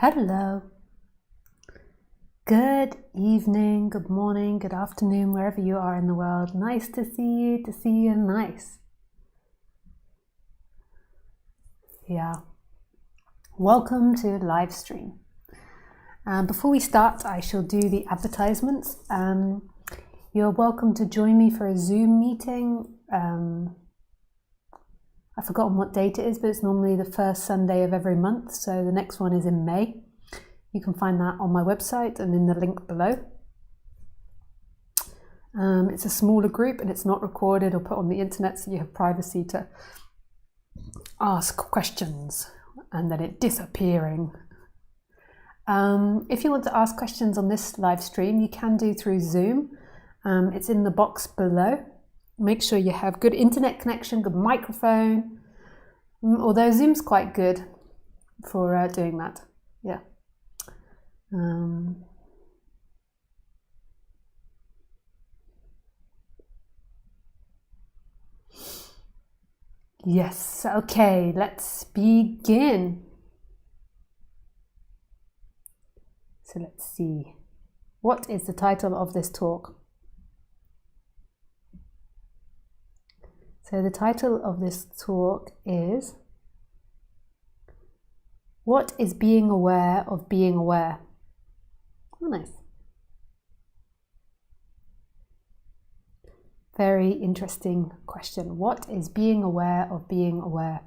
Hello. Good evening, good morning, good afternoon, wherever you are in the world. Nice to see you, nice. Yeah. Welcome to live stream. Before we start, I shall do the advertisements. You're welcome to join me for a Zoom meeting. I've forgotten what date it is, but it's normally the first Sunday of every month. So the next one is in May. You can find that on my website and in the link below. It's a smaller group and it's not recorded or put on the internet, so you have privacy to ask questions and then it disappearing. If you want to ask questions on this live stream, you can do through Zoom. It's in the box below. Make sure you have good internet connection, good microphone, although Zoom's quite good for doing that. Yeah. Yes, okay, let's begin. So let's see. What is the title of this talk? So the title of this talk is What is being aware of being aware? Oh, nice. Very interesting question. What is being aware of being aware?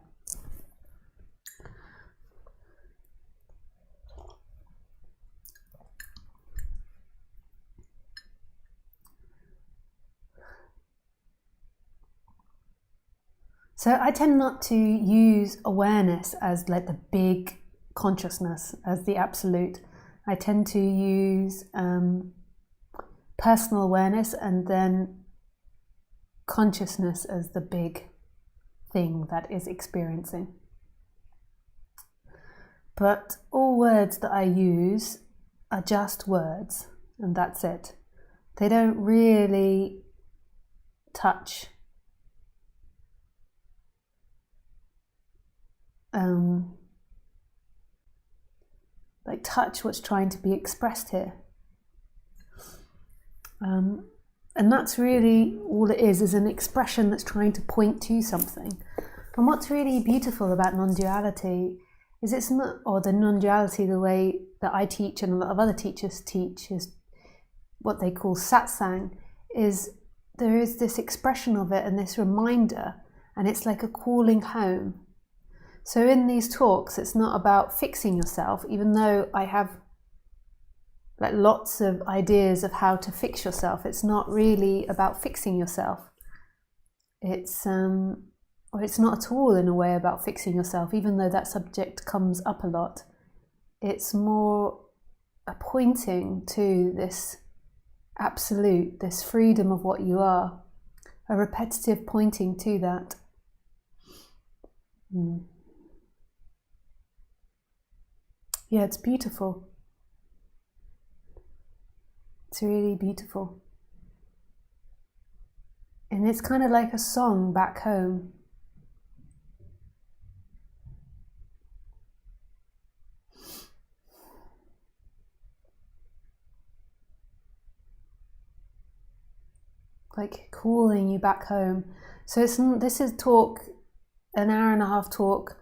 So I tend not to use awareness as like the big consciousness, as the absolute. I tend to use personal awareness and then consciousness as the big thing that is experiencing. But all words that I use are just words, and that's it. They don't really touch touch what's trying to be expressed here. And that's really all it is an expression that's trying to point to something. And what's really beautiful about non-duality is it's not, or the non-duality, the way that I teach and a lot of other teachers teach, is what they call satsang, is there is this expression of it and this reminder, and it's like a calling home. So in these talks, it's not about fixing yourself, even though I have like lots of ideas of how to fix yourself. It's not really about fixing yourself. It's not at all in a way about fixing yourself, even though that subject comes up a lot. It's more a pointing to this absolute, this freedom of what you are, a repetitive pointing to that. Yeah, it's beautiful. It's really beautiful. And it's kind of like a song back home. Like calling you back home. So this is talk, an hour and a half talk,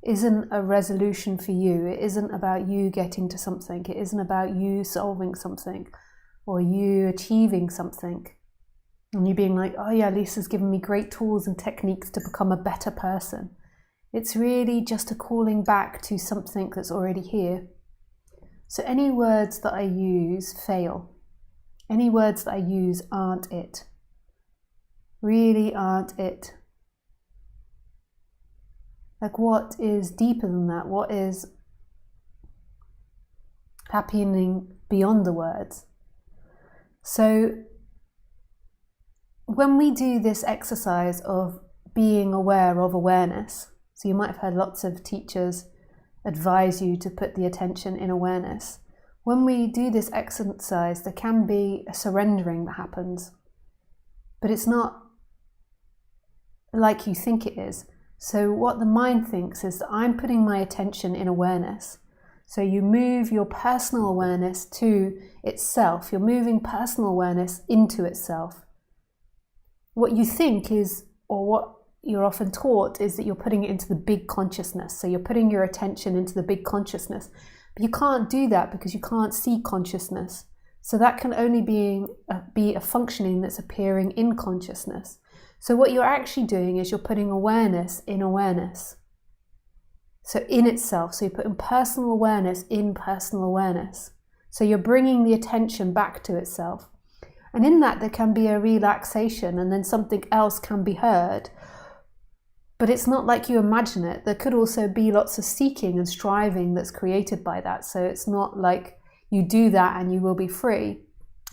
isn't a resolution for you. It isn't about you getting to something. It isn't about you solving something or you achieving something and you being like, oh yeah, Lisa's given me great tools and techniques to become a better person. It's really just a calling back to something that's already here. So any words that I use fail. Any words that I use aren't it. Really aren't it. Like, what is deeper than that? What is happening beyond the words? So when we do this exercise of being aware of awareness, so you might have heard lots of teachers advise you to put the attention in awareness. When we do this exercise, there can be a surrendering that happens, but it's not like you think it is. So what the mind thinks is that I'm putting my attention in awareness. So you move your personal awareness to itself. You're moving personal awareness into itself. What you think is, or what you're often taught, is that you're putting it into the big consciousness. So you're putting your attention into the big consciousness. But you can't do that because you can't see consciousness. So that can only be a functioning that's appearing in consciousness. So what you're actually doing is you're putting awareness in awareness. So in itself, so you're putting personal awareness in personal awareness. So you're bringing the attention back to itself. And in that there can be a relaxation, and then something else can be heard. But it's not like you imagine it. There could also be lots of seeking and striving that's created by that. So it's not like you do that and you will be free.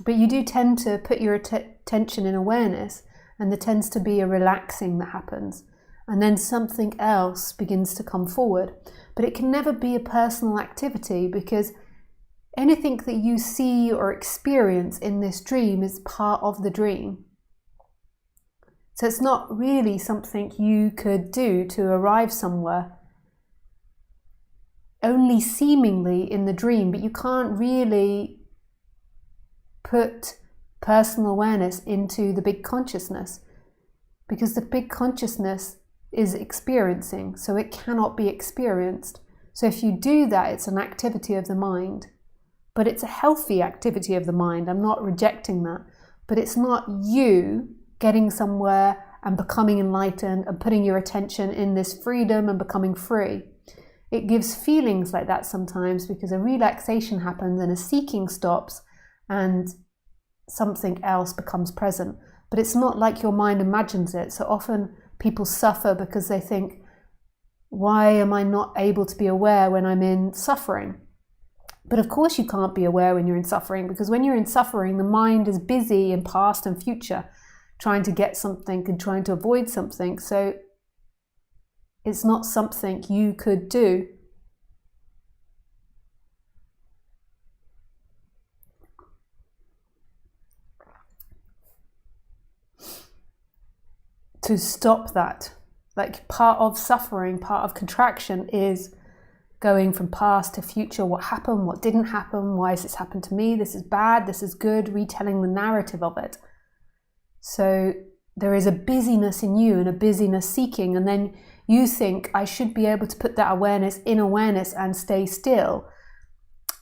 But you do tend to put your attention in awareness, and there tends to be a relaxing that happens. And then something else begins to come forward. But it can never be a personal activity, because anything that you see or experience in this dream is part of the dream. So it's not really something you could do to arrive somewhere. Only seemingly in the dream, but you can't really put personal awareness into the big consciousness, because the big consciousness is experiencing, so it cannot be experienced. So if you do that, it's an activity of the mind, but it's a healthy activity of the mind. I'm not rejecting that, but it's not you getting somewhere and becoming enlightened and putting your attention in this freedom and becoming free. It gives feelings like that sometimes, because a relaxation happens and a seeking stops and something else becomes present. But it's not like your mind imagines it. So often people suffer because they think, why am I not able to be aware when I'm in suffering? But of course you can't be aware when you're in suffering, because when you're in suffering, the mind is busy in past and future, trying to get something and trying to avoid something. So it's not something you could do. To stop that, like part of suffering, part of contraction is going from past to future. What happened? What didn't happen? Why has this happened to me? This is bad. This is good. Retelling the narrative of it. So there is a busyness in you and a busyness seeking, and then you think, I should be able to put that awareness in awareness and stay still.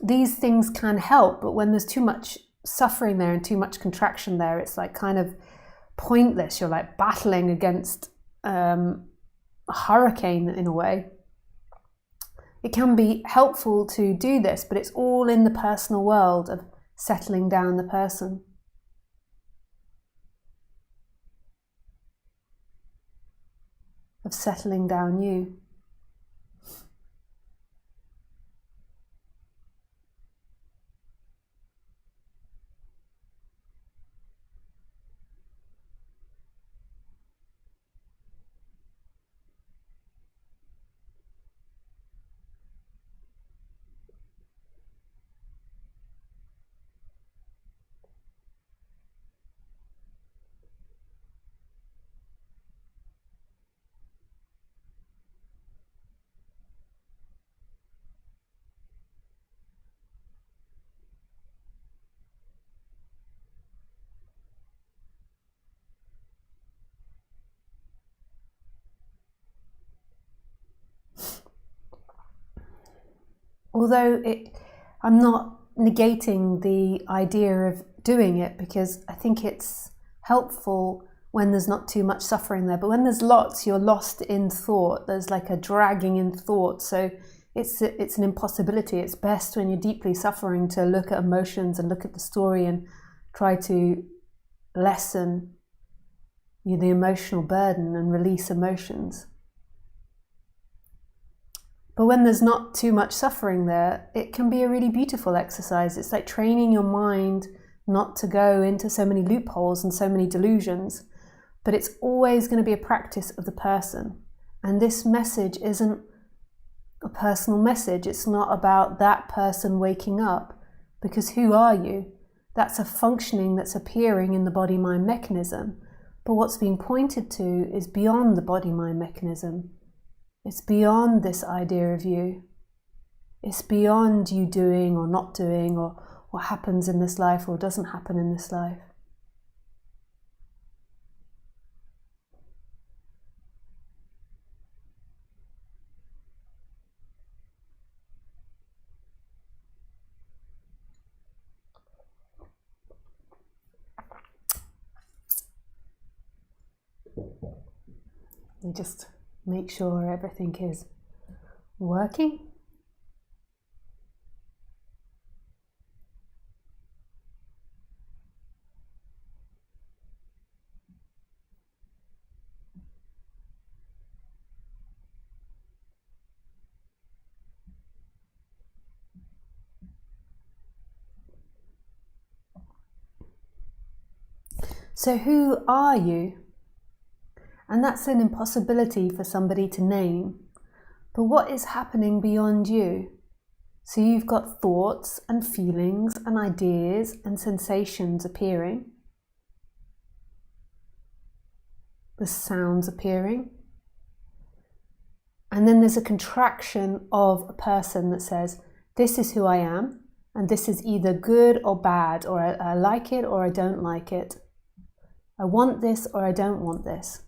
These things can help, but when there's too much suffering there and too much contraction there, it's like kind of pointless. You're like battling against a hurricane in a way. It can be helpful to do this, but it's all in the personal world of settling down the person. Of settling down you. Although I'm not negating the idea of doing it, because I think it's helpful when there's not too much suffering there. But when there's lots, you're lost in thought. There's like a dragging in thought. So it's an impossibility. It's best when you're deeply suffering to look at emotions and look at the story and try to lessen the emotional burden and release emotions. But when there's not too much suffering there, it can be a really beautiful exercise. It's like training your mind not to go into so many loopholes and so many delusions. But it's always going to be a practice of the person. And this message isn't a personal message. It's not about that person waking up. Because who are you? That's a functioning that's appearing in the body-mind mechanism. But what's being pointed to is beyond the body-mind mechanism. It's beyond this idea of you. It's beyond you doing or not doing, or what happens in this life or doesn't happen in this life. You just make sure everything is working. So who are you? And that's an impossibility for somebody to name. But what is happening beyond you? So you've got thoughts and feelings and ideas and sensations appearing. The sounds appearing. And then there's a contraction of a person that says, this is who I am, and this is either good or bad, or I like it or I don't like it. I want this or I don't want this.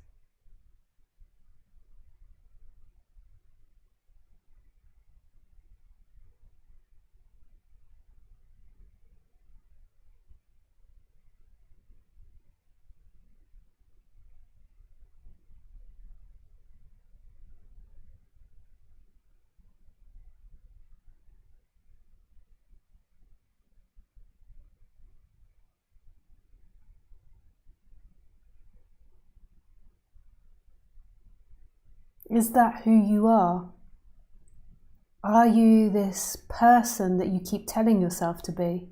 Is that who you are? Are you this person that you keep telling yourself to be?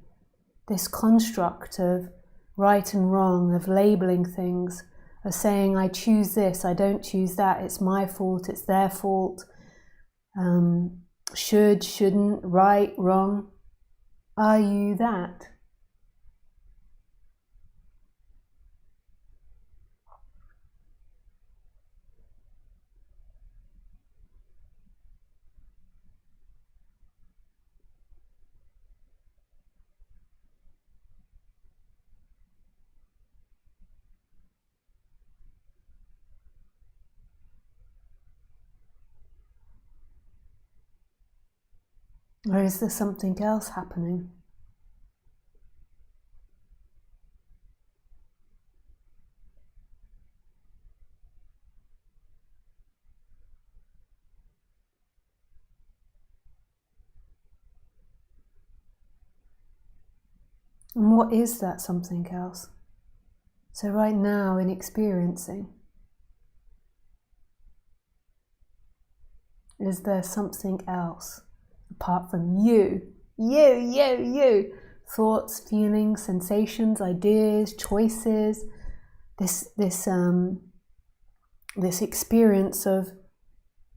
This construct of right and wrong, of labeling things, of saying I choose this, I don't choose that, it's my fault, it's their fault, should, shouldn't, right, wrong. Are you that? Or is there something else happening? And what is that something else? So right now in experiencing, is there something else apart from you? You. Thoughts, feelings, sensations, ideas, choices, this experience of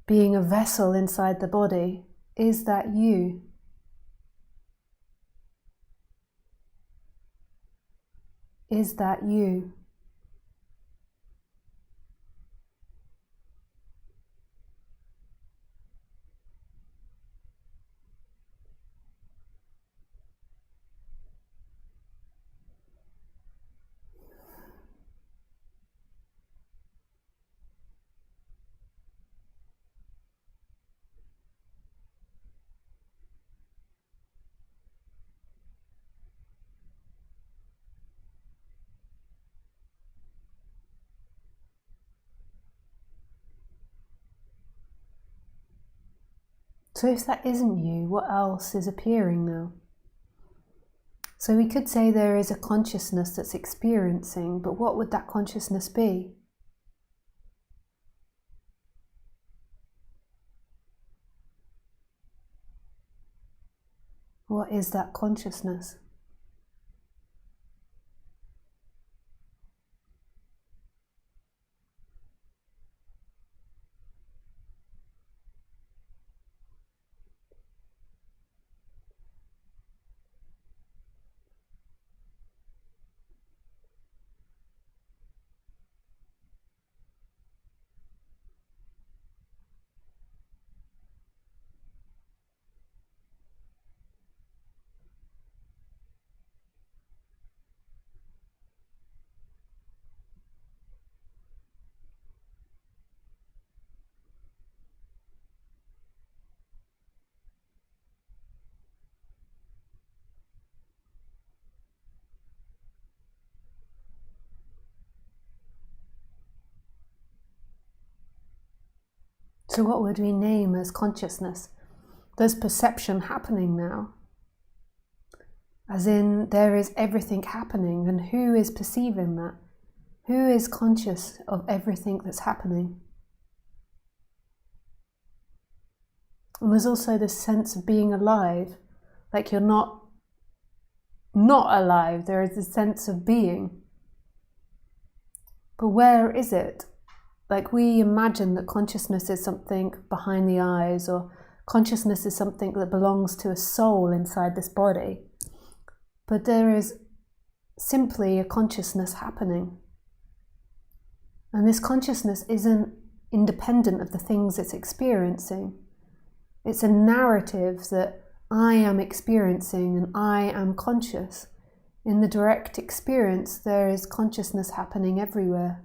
being a vessel inside the body. Is that you? Is that you? So if that isn't you, what else is appearing now? So we could say there is a consciousness that's experiencing, but what would that consciousness be? What is that consciousness? So what would we name as consciousness? There's perception happening now. As in, there is everything happening, and who is perceiving that? Who is conscious of everything that's happening? And there's also this sense of being alive, like you're not alive, there is a sense of being. But where is it? Like we imagine that consciousness is something behind the eyes, or consciousness is something that belongs to a soul inside this body. But there is simply a consciousness happening. And this consciousness isn't independent of the things it's experiencing. It's a narrative that I am experiencing and I am conscious. In the direct experience, there is consciousness happening everywhere.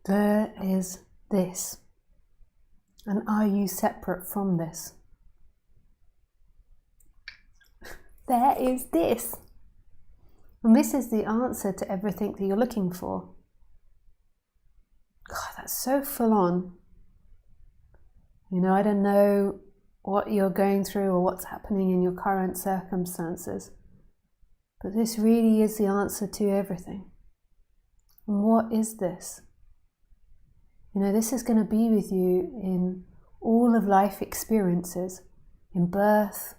There is this. And are you separate from this? There is this. And this is the answer to everything that you're looking for. God, that's so full on. You know, I don't know what you're going through or what's happening in your current circumstances, but this really is the answer to everything. And what is this? You know, this is going to be with you in all of life experiences, in birth,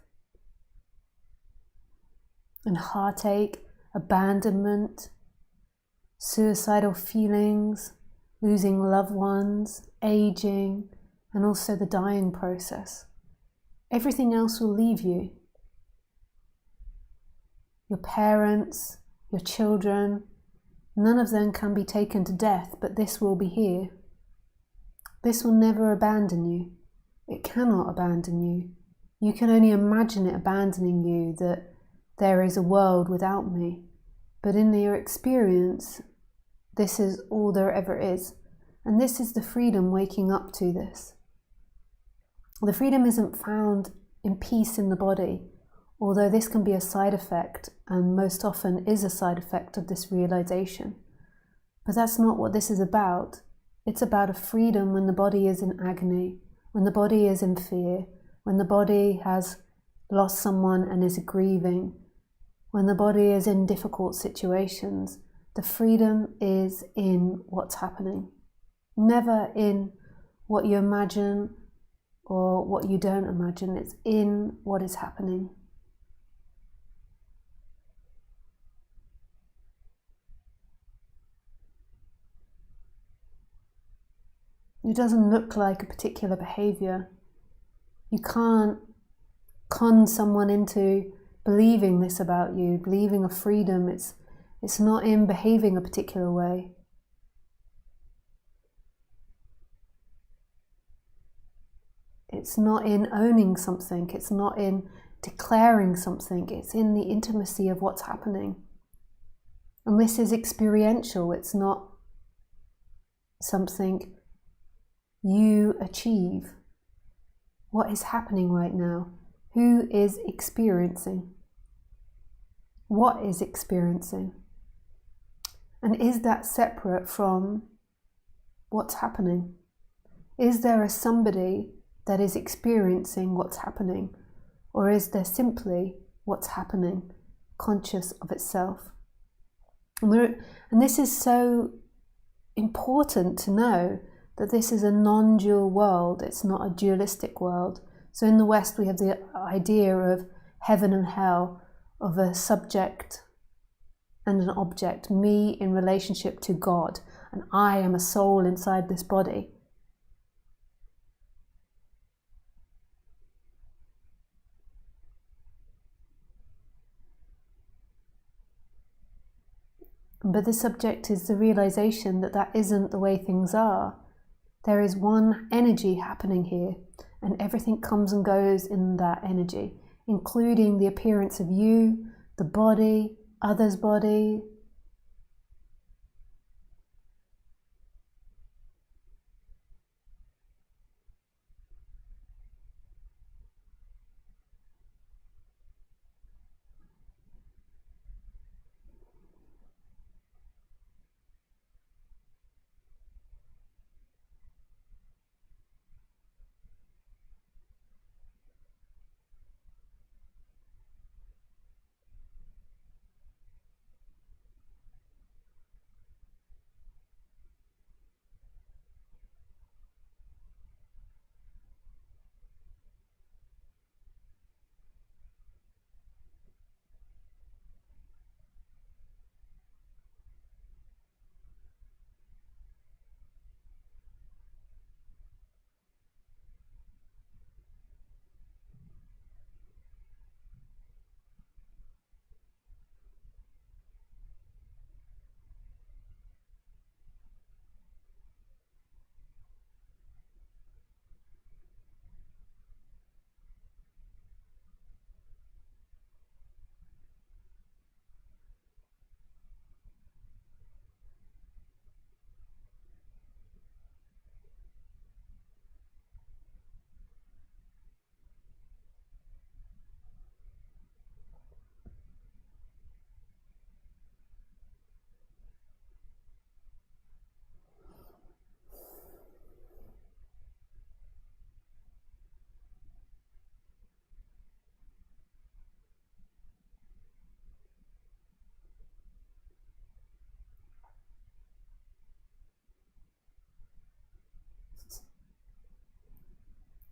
in heartache, abandonment, suicidal feelings, losing loved ones, aging, and also the dying process. Everything else will leave you. Your parents, your children, none of them can be taken to death, but this will be here. This will never abandon you. It cannot abandon you. You can only imagine it abandoning you, that there is a world without me. But in your experience, this is all there ever is. And this is the freedom waking up to this. The freedom isn't found in peace in the body, although this can be a side effect, and most often is a side effect of this realization. But that's not what this is about. It's about a freedom when the body is in agony, when the body is in fear, when the body has lost someone and is grieving, when the body is in difficult situations. The freedom is in what's happening, never in what you imagine or what you don't imagine. It's in what is happening. It doesn't look like a particular behavior. You can't con someone into believing this about you, believing a freedom. It's not in behaving a particular way. It's not in owning something. It's not in declaring something. It's in the intimacy of what's happening. And this is experiential. It's not something you achieve. What is happening right now? Who is experiencing? What is experiencing? And is that separate from what's happening? Is there a somebody that is experiencing what's happening? Or is there simply what's happening, conscious of itself? And this is so important to know, that this is a non-dual world. It's not a dualistic world. So in the West, we have the idea of heaven and hell, of a subject and an object, me in relationship to God, and I am a soul inside this body. But the subject is the realization that that isn't the way things are. There is one energy happening here, and everything comes and goes in that energy, including the appearance of you, the body, others' body.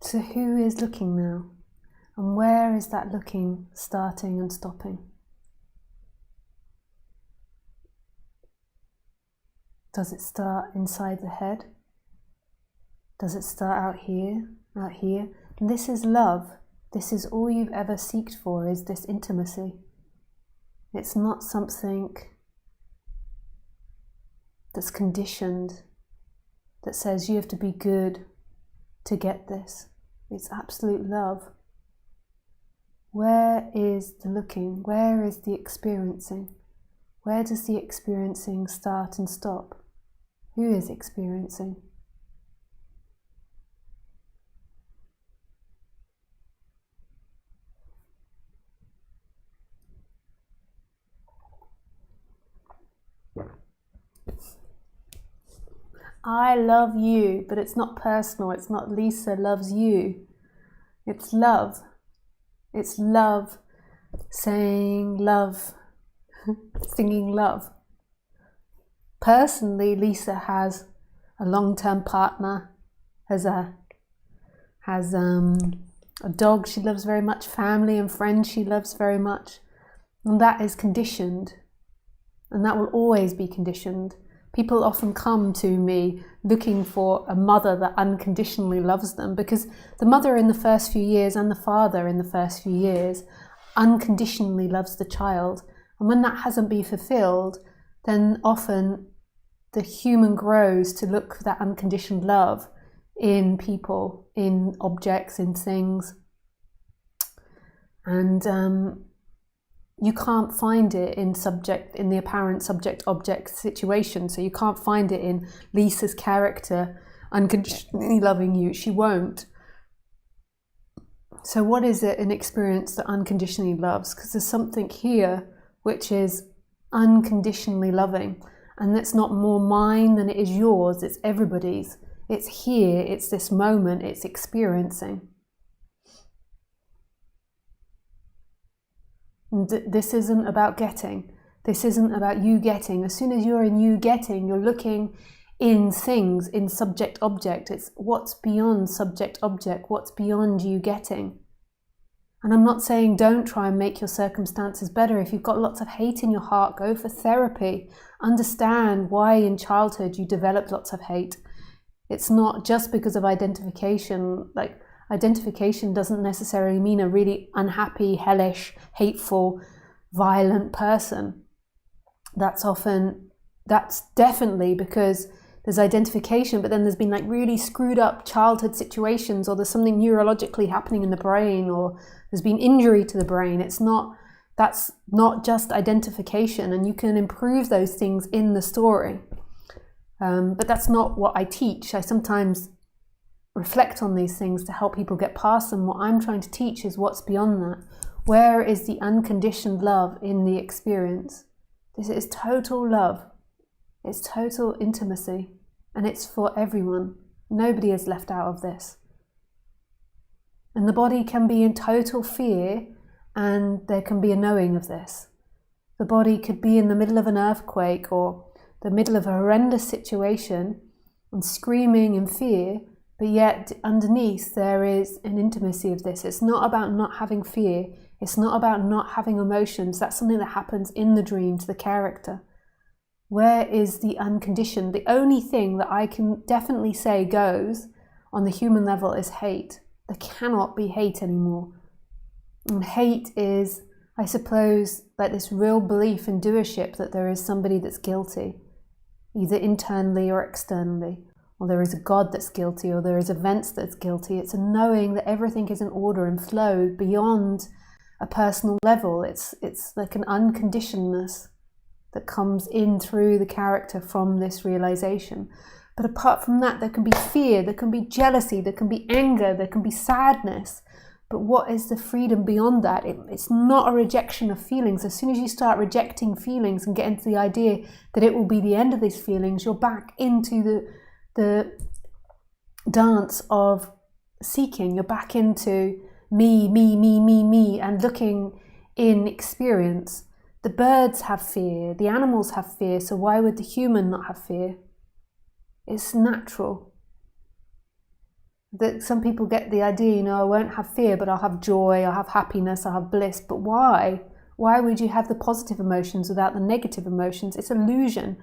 So who is looking now? And where is that looking starting and stopping? Does it start inside the head? Does it start out here, out here? And this is love. This is all you've ever seeked for, is this intimacy. It's not something that's conditioned, that says you have to be good to get this. It's absolute love. Where is the looking? Where is the experiencing? Where does the experiencing start and stop? Who is experiencing? I love you, but it's not personal. It's not Lisa loves you. It's love. It's love saying love, singing love. Personally, Lisa has a long-term partner, has a dog she loves very much, family and friends she loves very much, and that is conditioned, and that will always be conditioned. People often come to me looking for a mother that unconditionally loves them, because the mother in the first few years and the father in the first few years unconditionally loves the child. And when that hasn't been fulfilled, then often the human grows to look for that unconditioned love in people, in objects, in things. And you can't find it in the apparent subject-object situation. So you can't find it in Lisa's character unconditionally loving you. She won't. So what is it in experience that unconditionally loves? Because there's something here which is unconditionally loving, and that's not more mine than it is yours. It's everybody's. It's here. It's this moment. It's experiencing. And this isn't about getting. This isn't about you getting. As soon as you're in you getting, you're looking in things, in subject-object. It's what's beyond subject-object, what's beyond you getting. And I'm not saying don't try and make your circumstances better. If you've got lots of hate in your heart, go for therapy. Understand why in childhood you developed lots of hate. It's not just because of identification. Like, identification doesn't necessarily mean a really unhappy, hellish, hateful, violent person. That's definitely because there's identification, but then there's been like really screwed up childhood situations, or there's something neurologically happening in the brain, or there's been injury to the brain. That's not just identification, and you can improve those things in the story. But that's not what I teach. I sometimes reflect on these things to help people get past them. What I'm trying to teach is what's beyond that. Where is the unconditioned love in the experience? This is total love. It's total intimacy, and it's for everyone. Nobody is left out of this. And the body can be in total fear, and there can be a knowing of this. The body could be in the middle of an earthquake or the middle of a horrendous situation and screaming in fear, but yet underneath there is an intimacy of this. It's not about not having fear. It's not about not having emotions. That's something that happens in the dream to the character. Where is the unconditioned? The only thing that I can definitely say goes on the human level is hate. There cannot be hate anymore. And hate is, I suppose, like this real belief in doership that there is somebody that's guilty, either internally or externally, or there is a God that's guilty, or there is events that's guilty. It's a knowing that everything is in order and flow beyond a personal level. It's like an unconditionedness that comes in through the character from this realization. But apart from that, there can be fear, there can be jealousy, there can be anger, there can be sadness. But what is the freedom beyond that? It's not a rejection of feelings. As soon as you start rejecting feelings and get into the idea that it will be the end of these feelings, you're back into the dance of seeking. You're back into me, and looking in experience. The birds have fear, the animals have fear, so why would the human not have fear? It's natural. That some people get the idea, I won't have fear, but I'll have joy, I'll have happiness, I'll have bliss. But why? Why would you have the positive emotions without the negative emotions? It's illusion.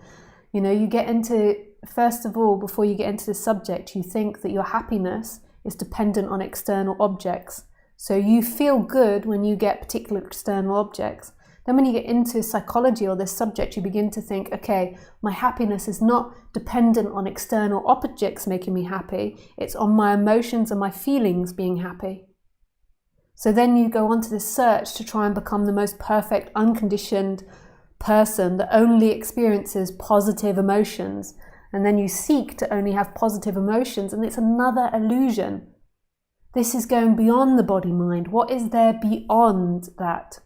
You get into, first of all, before you get into the subject, you think that your happiness is dependent on external objects. So you feel good when you get particular external objects. Then when you get into psychology or this subject, you begin to think, okay, my happiness is not dependent on external objects making me happy. It's on my emotions and my feelings being happy. So then you go on to this search to try and become the most perfect, unconditioned person that only experiences positive emotions. And then you seek to only have positive emotions, and it's another illusion. This is going beyond the body-mind. What is there beyond that?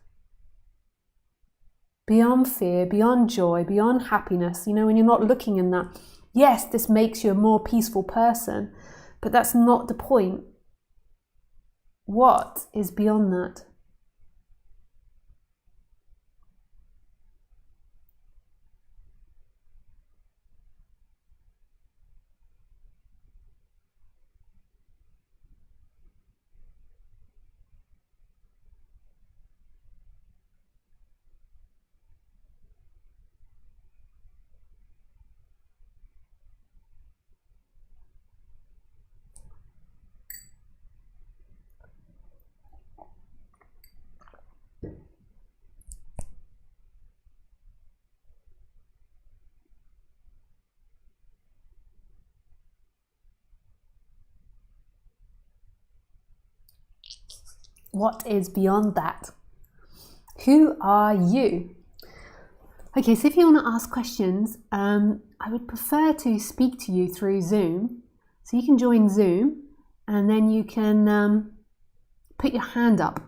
Beyond fear, beyond joy, beyond happiness, when you're not looking in that. Yes, this makes you a more peaceful person, but that's not the point. What is beyond that? What is beyond that? Who are you? Okay, so if you want to ask questions, I would prefer to speak to you through Zoom. So you can join Zoom and then you can put your hand up.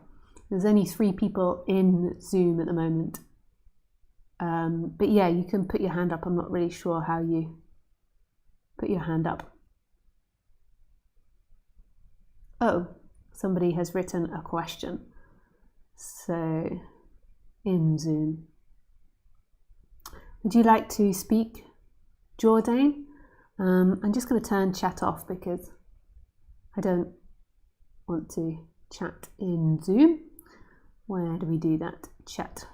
There's only 3 people in Zoom at the moment. But yeah, you can put your hand up. I'm not really sure how you put your hand up. Oh, somebody has written a question. So, in Zoom. Would you like to speak, Jordan? I'm just going to turn chat off because I don't want to chat in Zoom. Where do we do that? Chat.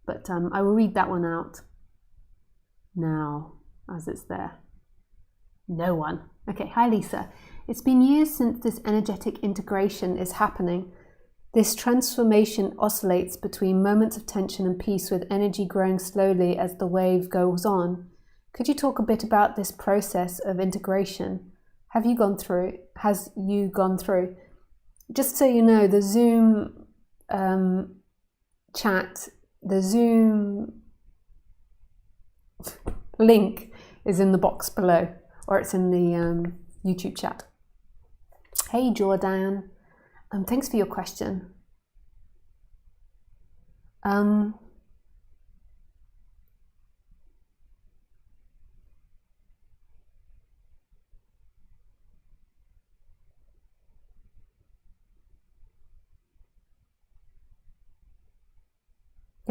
But I will read that one out now as it's there. No one. Okay, hi Lisa. It's been years since this energetic integration is happening. This transformation oscillates between moments of tension and peace, with energy growing slowly as the wave goes on. Could you talk a bit about this process of integration? Has you gone through? Just so you know, the Zoom chat, the Zoom link is in the box below, or it's in the YouTube chat. Hey Jordan. Thanks for your question.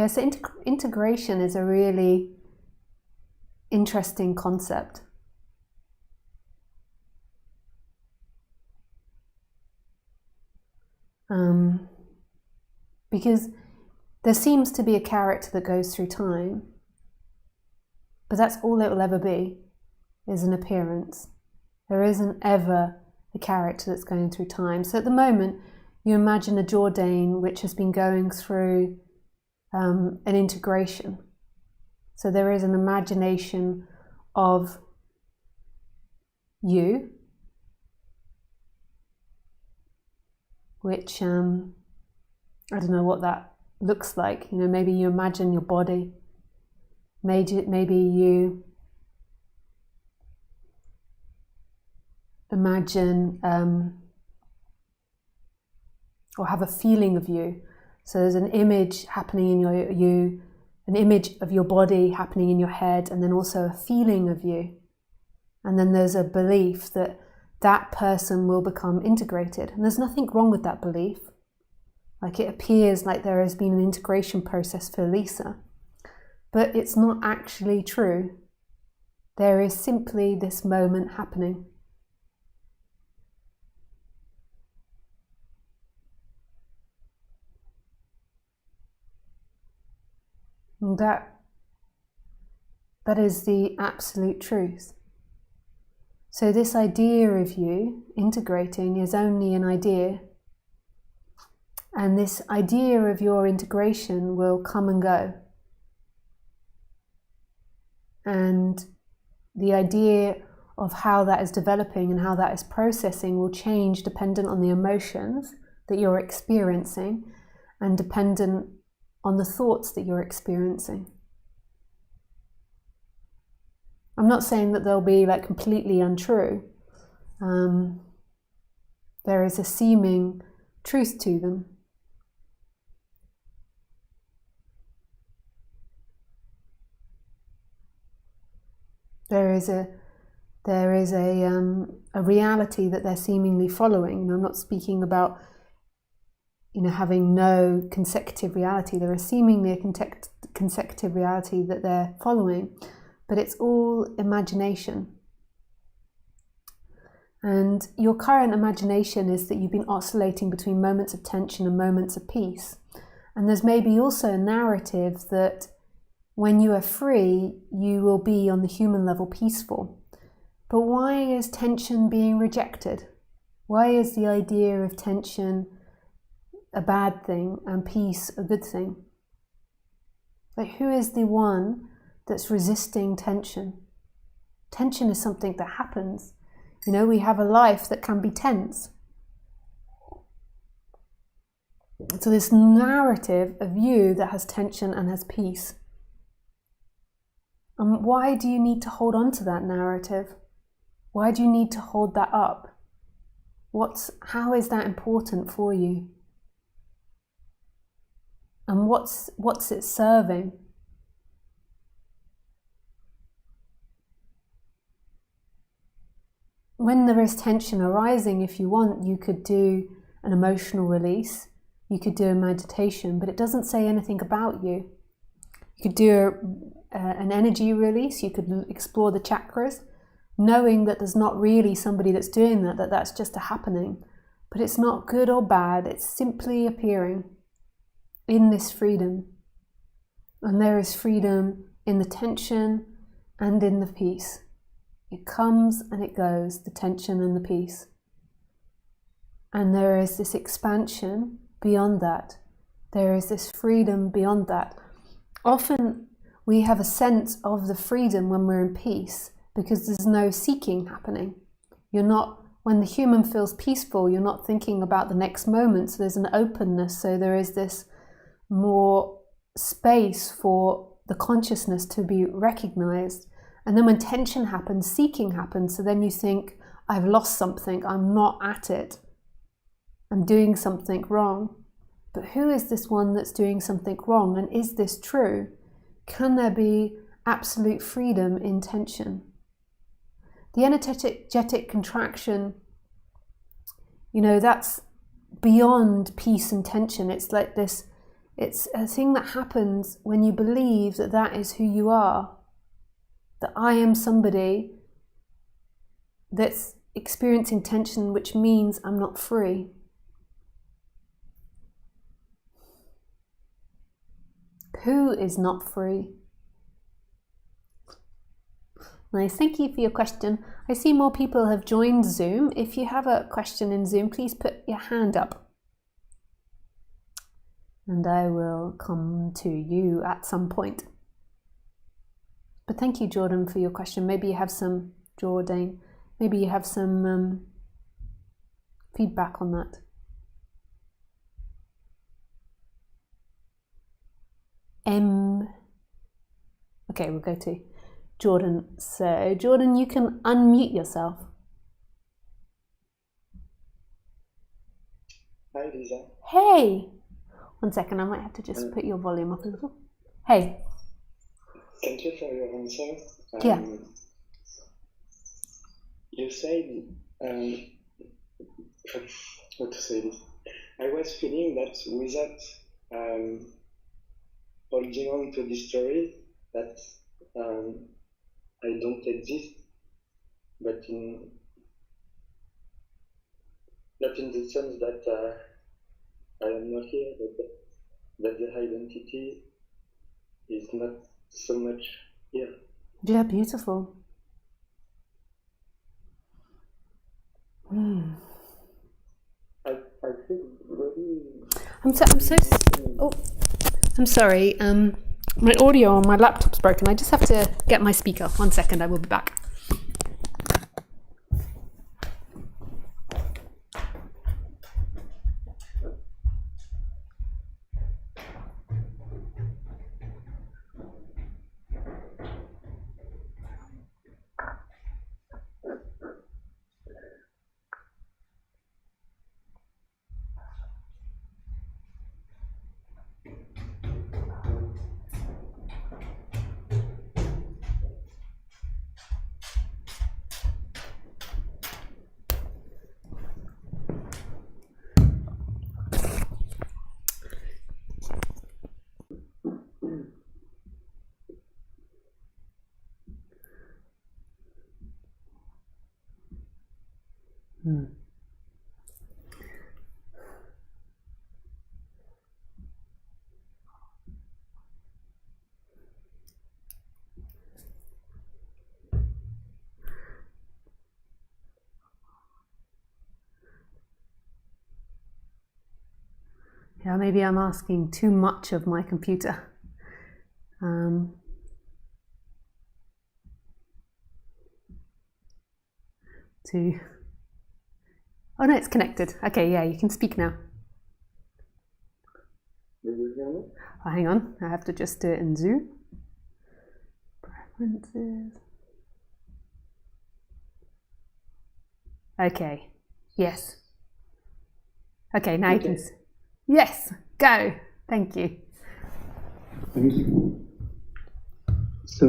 So integration is a really interesting concept. Because there seems to be a character that goes through time, but that's all it will ever be, is an appearance. There isn't ever a character that's going through time. So at the moment, you imagine a Jordan which has been going through an integration. So there is an imagination of you, which I don't know what that looks like. You know, maybe you imagine your body. Maybe you imagine or have a feeling of you. So there's an image happening in you, an image of your body happening in your head, and then also a feeling of you. And then there's a belief that that person will become integrated. And there's nothing wrong with that belief. Like, it appears like there has been an integration process for Lisa, but it's not actually true. There is simply this moment happening. And that is the absolute truth. So this idea of you integrating is only an idea. And this idea of your integration will come and go. And the idea of how that is developing and how that is processing will change dependent on the emotions that you're experiencing and dependent on the thoughts that you're experiencing. I'm not saying that they'll be like completely untrue. There is a seeming truth to them. There is a reality that they're seemingly following. And I'm not speaking about, having no consecutive reality. There is seemingly a consecutive reality that they're following, but it's all imagination. And your current imagination is that you've been oscillating between moments of tension and moments of peace. And there's maybe also a narrative that when you are free, you will be on the human level peaceful. But why is tension being rejected? Why is the idea of tension a bad thing and peace a good thing? Like, who is the one that's resisting tension? Tension is something that happens. We have a life that can be tense. So this narrative of you that has tension and has peace. And why do you need to hold on to that narrative? Why do you need to hold that up? How is that important for you? And what's it serving? When there is tension arising, if you want, you could do an emotional release, you could do a meditation, but it doesn't say anything about you. You could do an energy release, you could explore the chakras, knowing that there's not really somebody that's doing that's just a happening. But it's not good or bad, it's simply appearing in this freedom. And there is freedom in the tension and in the peace. It comes and it goes, the tension and the peace. And there is this expansion beyond that. There is this freedom beyond that. Often we have a sense of the freedom when we're in peace because there's no seeking happening. When the human feels peaceful, you're not thinking about the next moment. So there's an openness. So there is this more space for the consciousness to be recognized. And then when tension happens, seeking happens. So then you think, I've lost something. I'm not at it. I'm doing something wrong. But who is this one that's doing something wrong? And is this true? Can there be absolute freedom in tension? The energetic contraction, that's beyond peace and tension. It's like this, it's a thing that happens when you believe that that is who you are, that I am somebody that's experiencing tension, which means I'm not free. Who is not free? Nice, thank you for your question. I see more people have joined Zoom. If you have a question in Zoom, please put your hand up. And I will come to you at some point. But thank you, Jordan, for your question. Maybe you have some feedback on that. Okay, we'll go to Jordan. So, Jordan, you can unmute yourself. Hi, Lisa. Hey! 1 second, I might have to just put your volume up a little. Hey. Thank you for your answer. Yeah. You said, how to say this? I was feeling that without holding on to this story, that I don't exist, but not in the sense that I am not here, but that the identity is not so much here. Yeah, beautiful. I feel really... I'm sorry. My audio on my laptop's broken. I just have to get my speaker. 1 second, I will be back. Yeah, maybe I'm asking too much of my computer. Oh no, it's connected. Okay, yeah, you can speak now. Oh, hang on, I have to just do it in Zoom. Preferences. Okay, yes. Okay, now you can. Yes, go. Thank you. Thank you. So,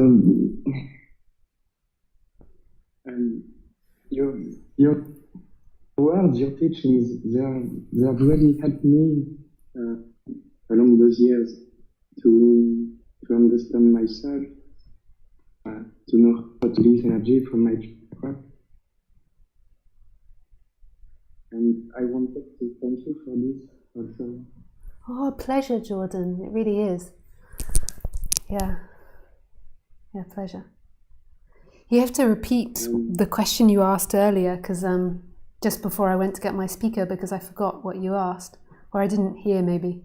your words, your teachings, they have really helped me along those years to understand myself, to know how to release energy from my chakra. And I wanted to thank you for this also. Oh, pleasure, Jordan. It really is. Yeah, pleasure. You have to repeat the question you asked earlier, because just before I went to get my speaker, because I forgot what you asked, or I didn't hear maybe.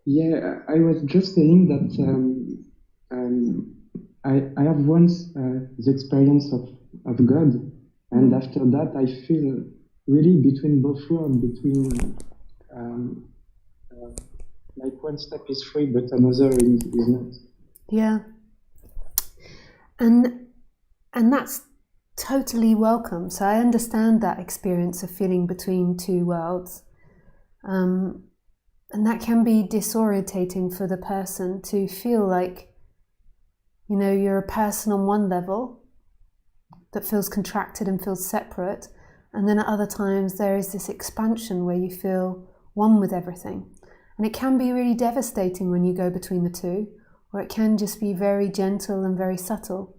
Yeah, I was just saying that I have once the experience of God, and after that I feel really between both worlds, between like one step is free but another is not. Yeah. And that's totally welcome. So I understand that experience of feeling between two worlds. And that can be disorientating for the person to feel like, you know, you're a person on one level that feels contracted and feels separate. And then at other times there is this expansion where you feel one with everything. And it can be really devastating when you go between the two, or it can just be very gentle and very subtle.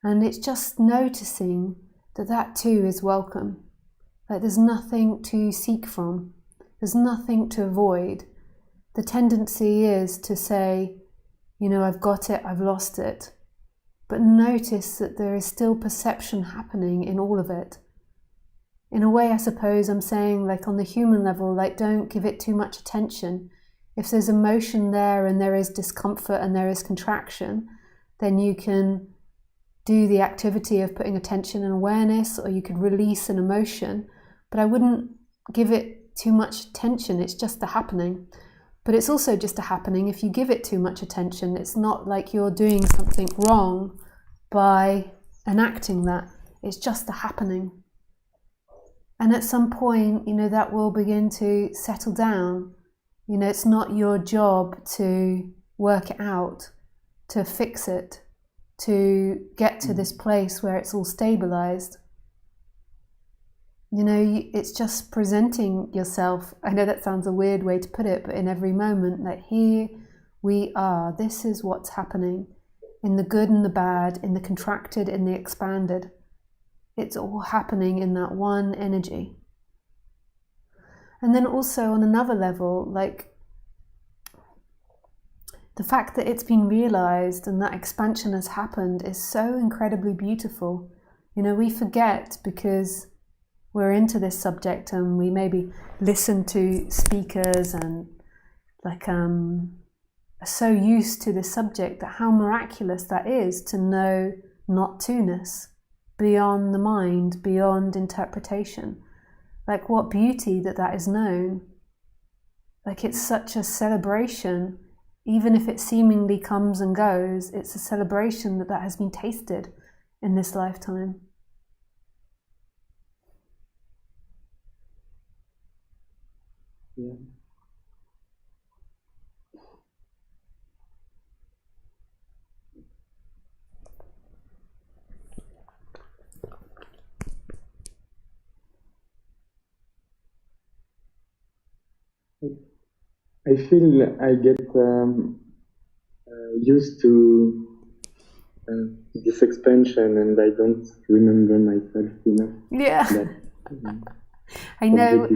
And it's just noticing that that too is welcome. Like there's nothing to seek from. There's nothing to avoid. The tendency is to say, you know, I've got it, I've lost it. But notice that there is still perception happening in all of it. In a way, I suppose I'm saying, like on the human level, like don't give it too much attention. If there's emotion there and there is discomfort and there is contraction, then you can do the activity of putting attention and awareness, or you could release an emotion. But I wouldn't give it too much attention. It's just a happening. But it's also just a happening. If you give it too much attention, it's not like you're doing something wrong by enacting that. It's just a happening. And at some point, you know, that will begin to settle down. You know, it's not your job to work it out, to fix it, to get to this place where it's all stabilized. You know, it's just presenting yourself. I know that sounds a weird way to put it, but in every moment, that here we are. This is what's happening in the good and the bad, in the contracted, in the expanded. It's all happening in that one energy. And then also on another level, like the fact that it's been realized and that expansion has happened is so incredibly beautiful. You know, we forget because we're into this subject and we maybe listen to speakers and like are so used to this subject, that how miraculous that is to know not to-ness, beyond the mind, beyond interpretation. Like what beauty that is known. Like it's such a celebration. Even if it seemingly comes and goes, it's a celebration that has been tasted in this lifetime. Yeah. I feel I get used to this expansion, and I don't remember myself enough. Yeah. I know.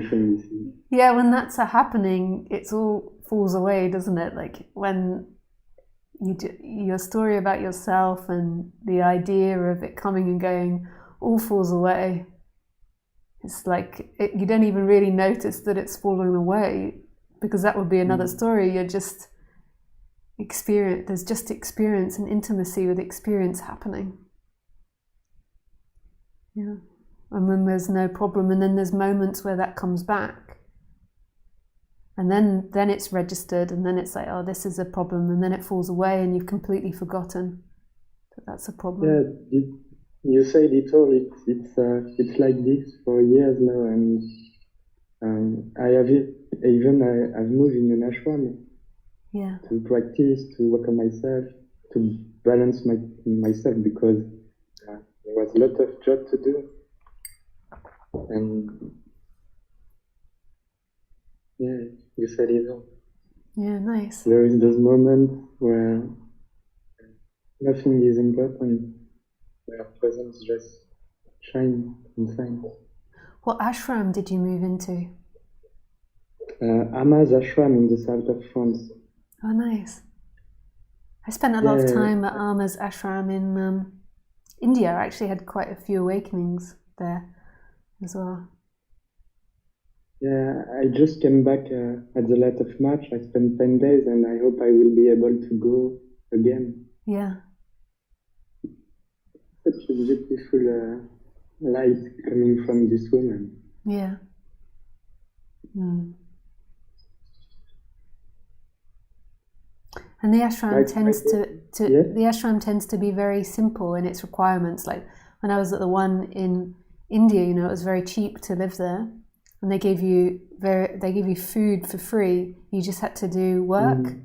Yeah, when that's happening, it all falls away, doesn't it? Like when your story about yourself and the idea of it coming and going all falls away. It's like you don't even really notice that it's fallen away, because that would be another story. You're just there's just experience and intimacy with experience happening. Yeah. And then there's no problem, and then there's moments where that comes back. and then it's registered, and then it's like, oh, this is a problem, and then it falls away, and you've completely forgotten that that's a problem. Yeah, you said it all. It's like this for years now, and I've moved in an ashram Yeah, to practice, to work on myself, to balance myself, because there was a lot of job to do, and yeah, you said it all. yeah, nice. There is those moments where nothing is important, where presence just shines inside. What ashram did you move into? Ama's ashram in the south of France. Oh, nice. I spent a lot of Yeah, time at Ama's ashram in India. I actually had quite a few awakenings there as well. yeah, I just came back at the last of March. I spent 10 days, and I hope I will be able to go again. Yeah, Such a beautiful light coming from this woman. yeah. Mm. And the ashram tends to be very simple in its requirements. Like when I was at the one in India, it was very cheap to live there, and they gave you food for free. You just had to do work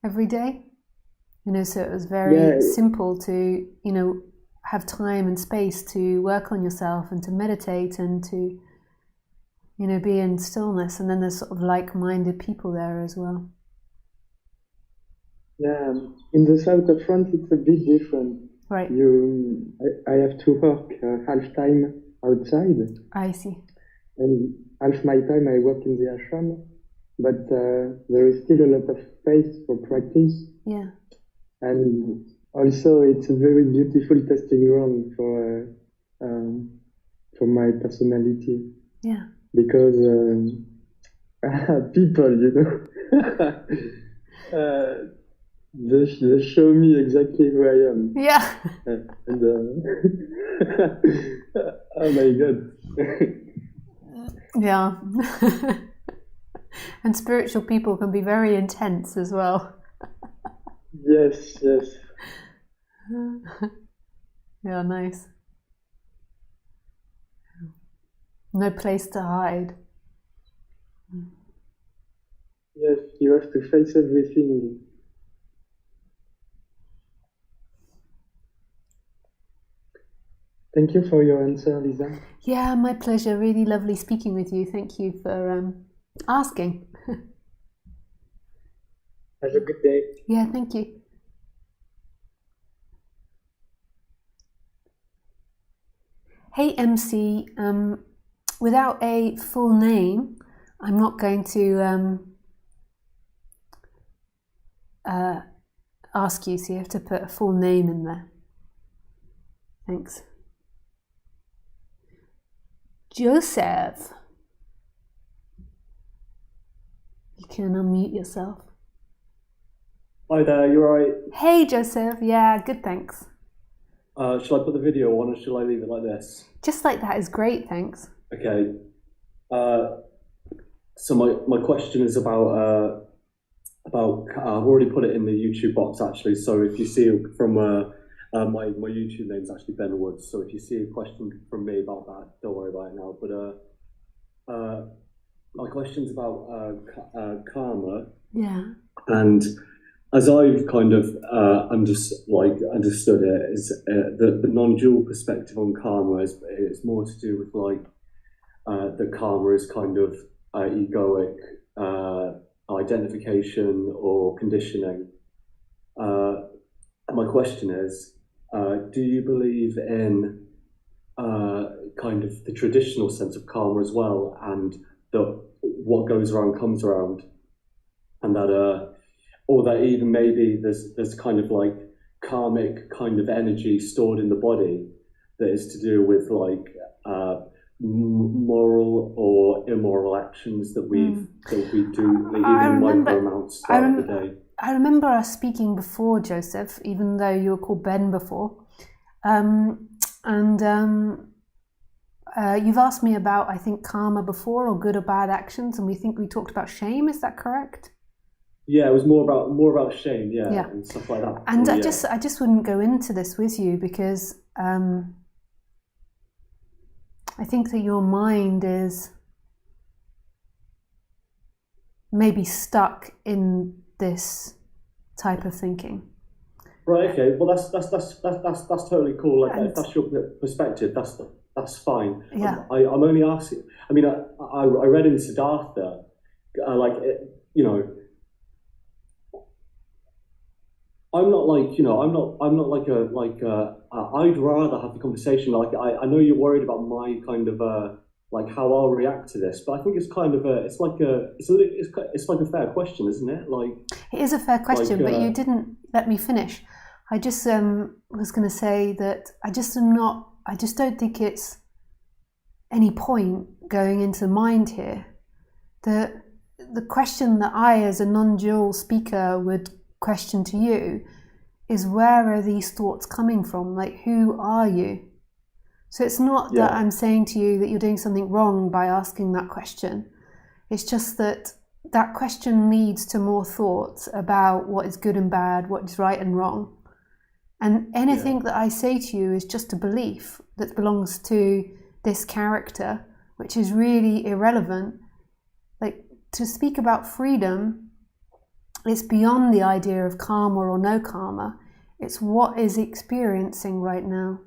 every day. So it was very simple to have time and space to work on yourself and to meditate and to be in stillness. And then there's sort of like-minded people there as well. Yeah, in the south of France, it's a bit different. Right. I have to work half time outside. I see. And half my time I work in the ashram, but there is still a lot of space for practice. Yeah. And also, it's a very beautiful testing ground for my personality. Yeah. Because people, they show me exactly who I am. Yeah. And oh my God. Yeah. And spiritual people can be very intense as well. Yes. Yeah, nice. No place to hide. Yes, you have to face everything. Thank you for your answer, Lisa. Yeah, my pleasure. Really lovely speaking with you. Thank you for asking. Have a good day. Yeah, thank you. Hey, MC, without a full name, I'm not going to ask you, so you have to put a full name in there. Thanks. Joseph. You can unmute yourself. Hi there, you alright? Hey, Joseph. Yeah, good, thanks. Shall I put the video on or shall I leave it like this? Just like that is great, thanks. Okay. So my question is about I've already put it in the YouTube box actually. So if you see it from my YouTube name is actually Ben Woods. So if you see a question from me about that, don't worry about it now. But my question's about karma. Yeah. And as I've kind of understood it, is the non-dual perspective on karma is more to do with the karma is kind of egoic identification or conditioning. My question is, do you believe in kind of the traditional sense of karma as well, and that what goes around comes around, and that or that even maybe there's kind of like karmic kind of energy stored in the body that is to do with moral or immoral actions that we do, even in micro amounts throughout the day. I remember us speaking before, Joseph, even though you were called Ben before, and you've asked me about, I think, karma before, or good or bad actions, and we talked about shame. Is that correct? Yeah, it was more about shame, Yeah. and stuff like that. And Yeah. I just wouldn't go into this with you because I think that your mind is maybe stuck in this type of thinking. Right. Okay. Well, that's totally cool. Like, And- if that's your perspective, that's fine. Yeah. I'm only asking. I mean, I read in Siddhartha, you know, I'm not like, I'm not like I'd rather have the conversation. Like, I know you're worried about my kind of like how I'll react to this, but I think it's kind of it's like a fair question, isn't it? Like, it is a fair question, like, but you didn't let me finish. I just was going to say that I just don't think it's any point going into mind here. The question that I, as a non-dual speaker, would question to you is, where are these thoughts coming from? Like, who are you? So it's not that I'm saying to you that you're doing something wrong by asking that question. It's just that that question leads to more thoughts about what is good and bad, what is right and wrong. And anything that I say to you is just a belief that belongs to this character, which is really irrelevant. Like, to speak about freedom, it's beyond the idea of karma or no karma. It's what is experiencing right now.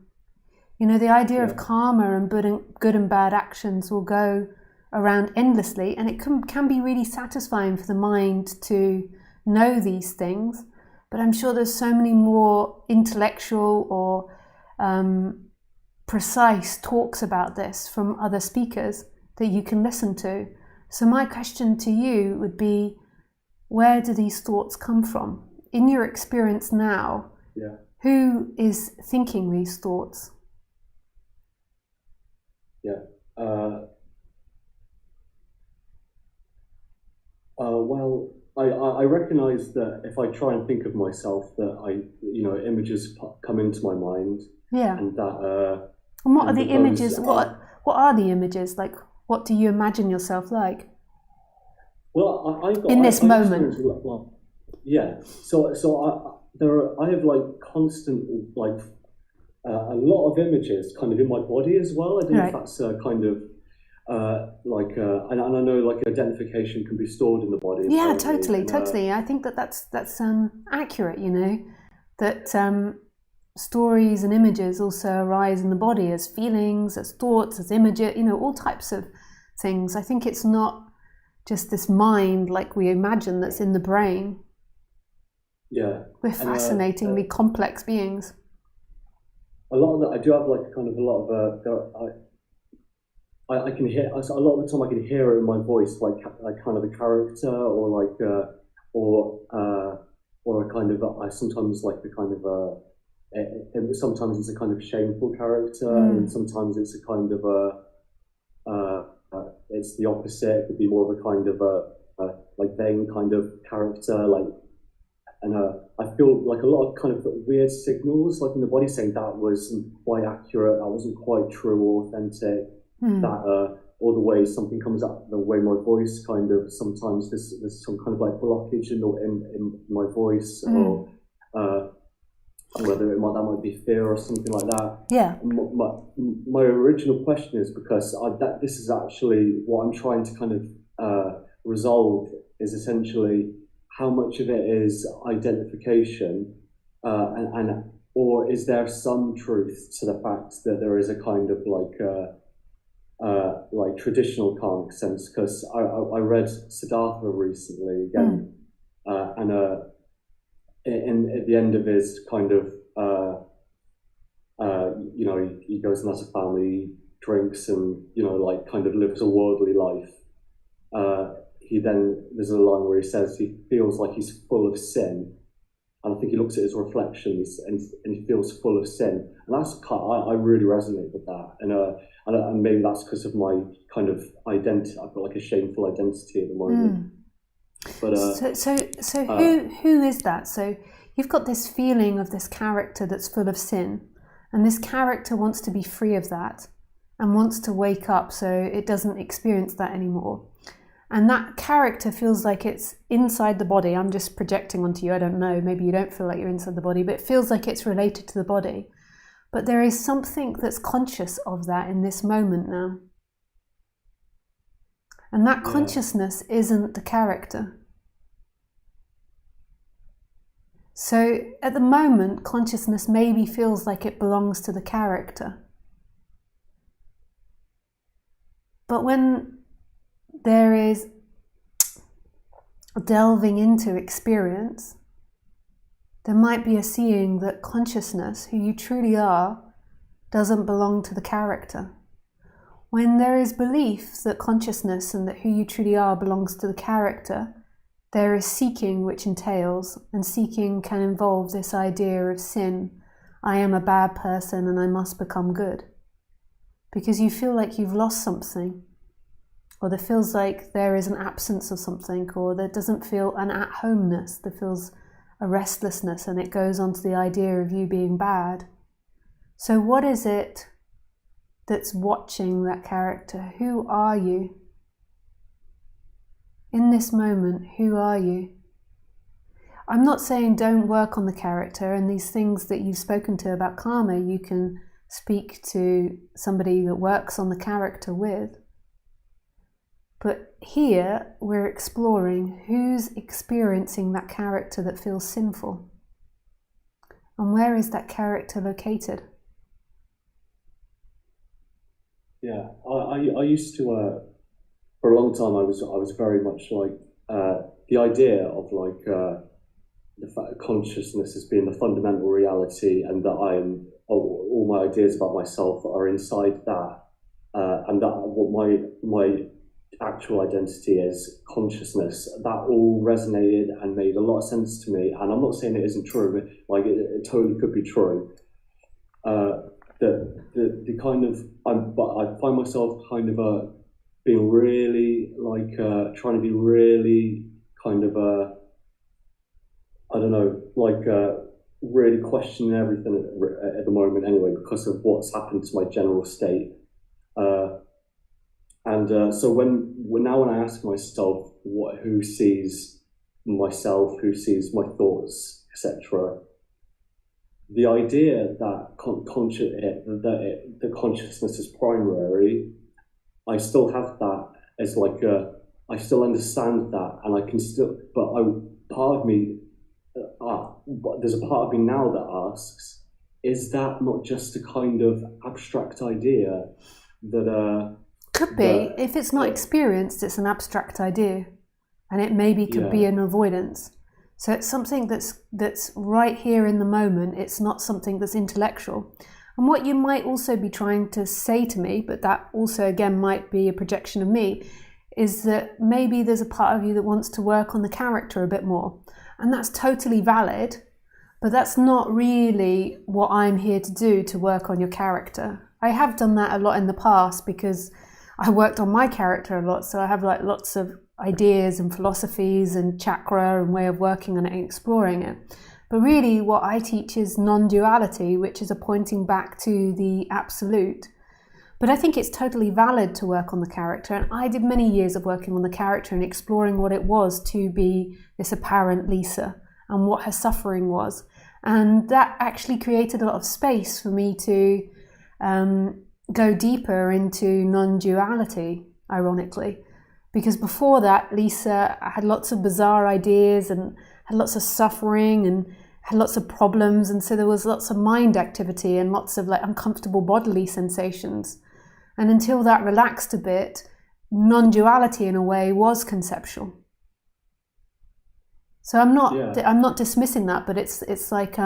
You know, the idea of karma and good and bad actions will go around endlessly, and it can be really satisfying for the mind to know these things. But I'm sure there's so many more intellectual or precise talks about this from other speakers that you can listen to. So my question to you would be, where do these thoughts come from? In your experience now, who is thinking these thoughts? Well, I recognise that if I try and think of myself, that images come into my mind. Yeah. And that. And what are the images? What are the images? Like, what do you imagine yourself like? Well, in this moment. So I have like constant like a lot of images kind of in my body as well. I don't know if that's kind of and I know like identification can be stored in the body. Yeah, totally. I think that's accurate. You know, that stories and images also arise in the body as feelings, as thoughts, as images. You know, all types of things. I think it's not just this mind like we imagine that's in the brain. Yeah, we're fascinatingly complex beings. A lot of that, I do have like kind of a lot of I can hear, a lot of the time I can hear it in my voice, like kind of a character, or like or a kind of I sometimes like the kind of sometimes it's a kind of shameful character, and sometimes it's a kind of it's the opposite. It could be more of a kind of like vain kind of character, like. And I feel like a lot of kind of weird signals, like in the body, saying that wasn't quite accurate, that wasn't quite true or authentic. That or the way something comes out, the way my voice kind of sometimes there's some kind of like blockage in my voice, or whether that might be fear or something like that. Yeah. My original question is because this is actually what I'm trying to kind of resolve, is essentially how much of it is identification, and or is there some truth to the fact that there is a kind of like traditional karmic sense? Because I read Siddhartha recently again, and at the end of his kind of he goes and has a family, drinks, and like kind of lives a worldly life. There's a line where he says he feels like he's full of sin, and I think he looks at his reflections and he feels full of sin, and that's I really resonate with that, and maybe that's because of my kind of identity. I've got like a shameful identity at the moment. But so who is that? So you've got this feeling of this character that's full of sin, and this character wants to be free of that. and wants to wake up so it doesn't experience that anymore. And that character feels like it's inside the body. I'm just projecting onto you, I don't know, maybe you don't feel like you're inside the body, but it feels like it's related to the body. But there is something that's conscious of that in this moment now. And that consciousness isn't the character. So at the moment, consciousness maybe feels like it belongs to the character. But when there is delving into experience, there might be a seeing that consciousness, who you truly are, doesn't belong to the character. When there is belief that consciousness and that who you truly are belongs to the character, there is seeking which entails, and seeking can involve this idea of sin. I am a bad person and I must become good. Because you feel like you've lost something, or there feels like there is an absence of something, or there doesn't feel an at-homeness, there feels a restlessness, and it goes on to the idea of you being bad. So what is it that's watching that character? Who are you? In this moment, who are you? I'm not saying don't work on the character, and these things that you've spoken to about karma, you can speak to somebody that works on the character with. But here we're exploring who's experiencing that character that feels sinful. And where is that character located? Yeah, I used to, for a long time, I was very much like, the idea of like, the fact that consciousness as being the fundamental reality, and that all my ideas about myself are inside that, and that what my actual identity is consciousness. That all resonated and made a lot of sense to me. And I'm not saying it isn't true, but like it totally could be true. The kind of, but I find myself kind of being really like trying to be really kind of I don't know, like really questioning everything at the moment anyway, because of what's happened to my general state. So when I ask myself who sees myself, who sees my thoughts, etc., the idea that the consciousness is primary, I still have that as like I still understand that, and I can still, but part of me, but there's a part of me now that asks, is that not just a kind of abstract idea that could be, if it's not experienced, it's an abstract idea, and it maybe could be an avoidance. So it's something that's right here in the moment. It's not something that's intellectual. And what you might also be trying to say to me, but that also again might be a projection of me, is that maybe there's a part of you that wants to work on the character a bit more. And that's totally valid, but that's not really what I'm here to do, to work on your character. I have done that a lot in the past because I worked on my character a lot, so I have like lots of ideas and philosophies and chakra and way of working on it and exploring it. But really what I teach is non-duality, which is a pointing back to the absolute. But I think it's totally valid to work on the character, and I did many years of working on the character and exploring what it was to be this apparent Lisa and what her suffering was. And that actually created a lot of space for me to go deeper into non-duality, ironically. Because before that, Lisa had lots of bizarre ideas and had lots of suffering and had lots of problems, and so there was lots of mind activity and lots of like uncomfortable bodily sensations. And until that relaxed a bit, non-duality in a way was conceptual. So I'm not dismissing that, but it's like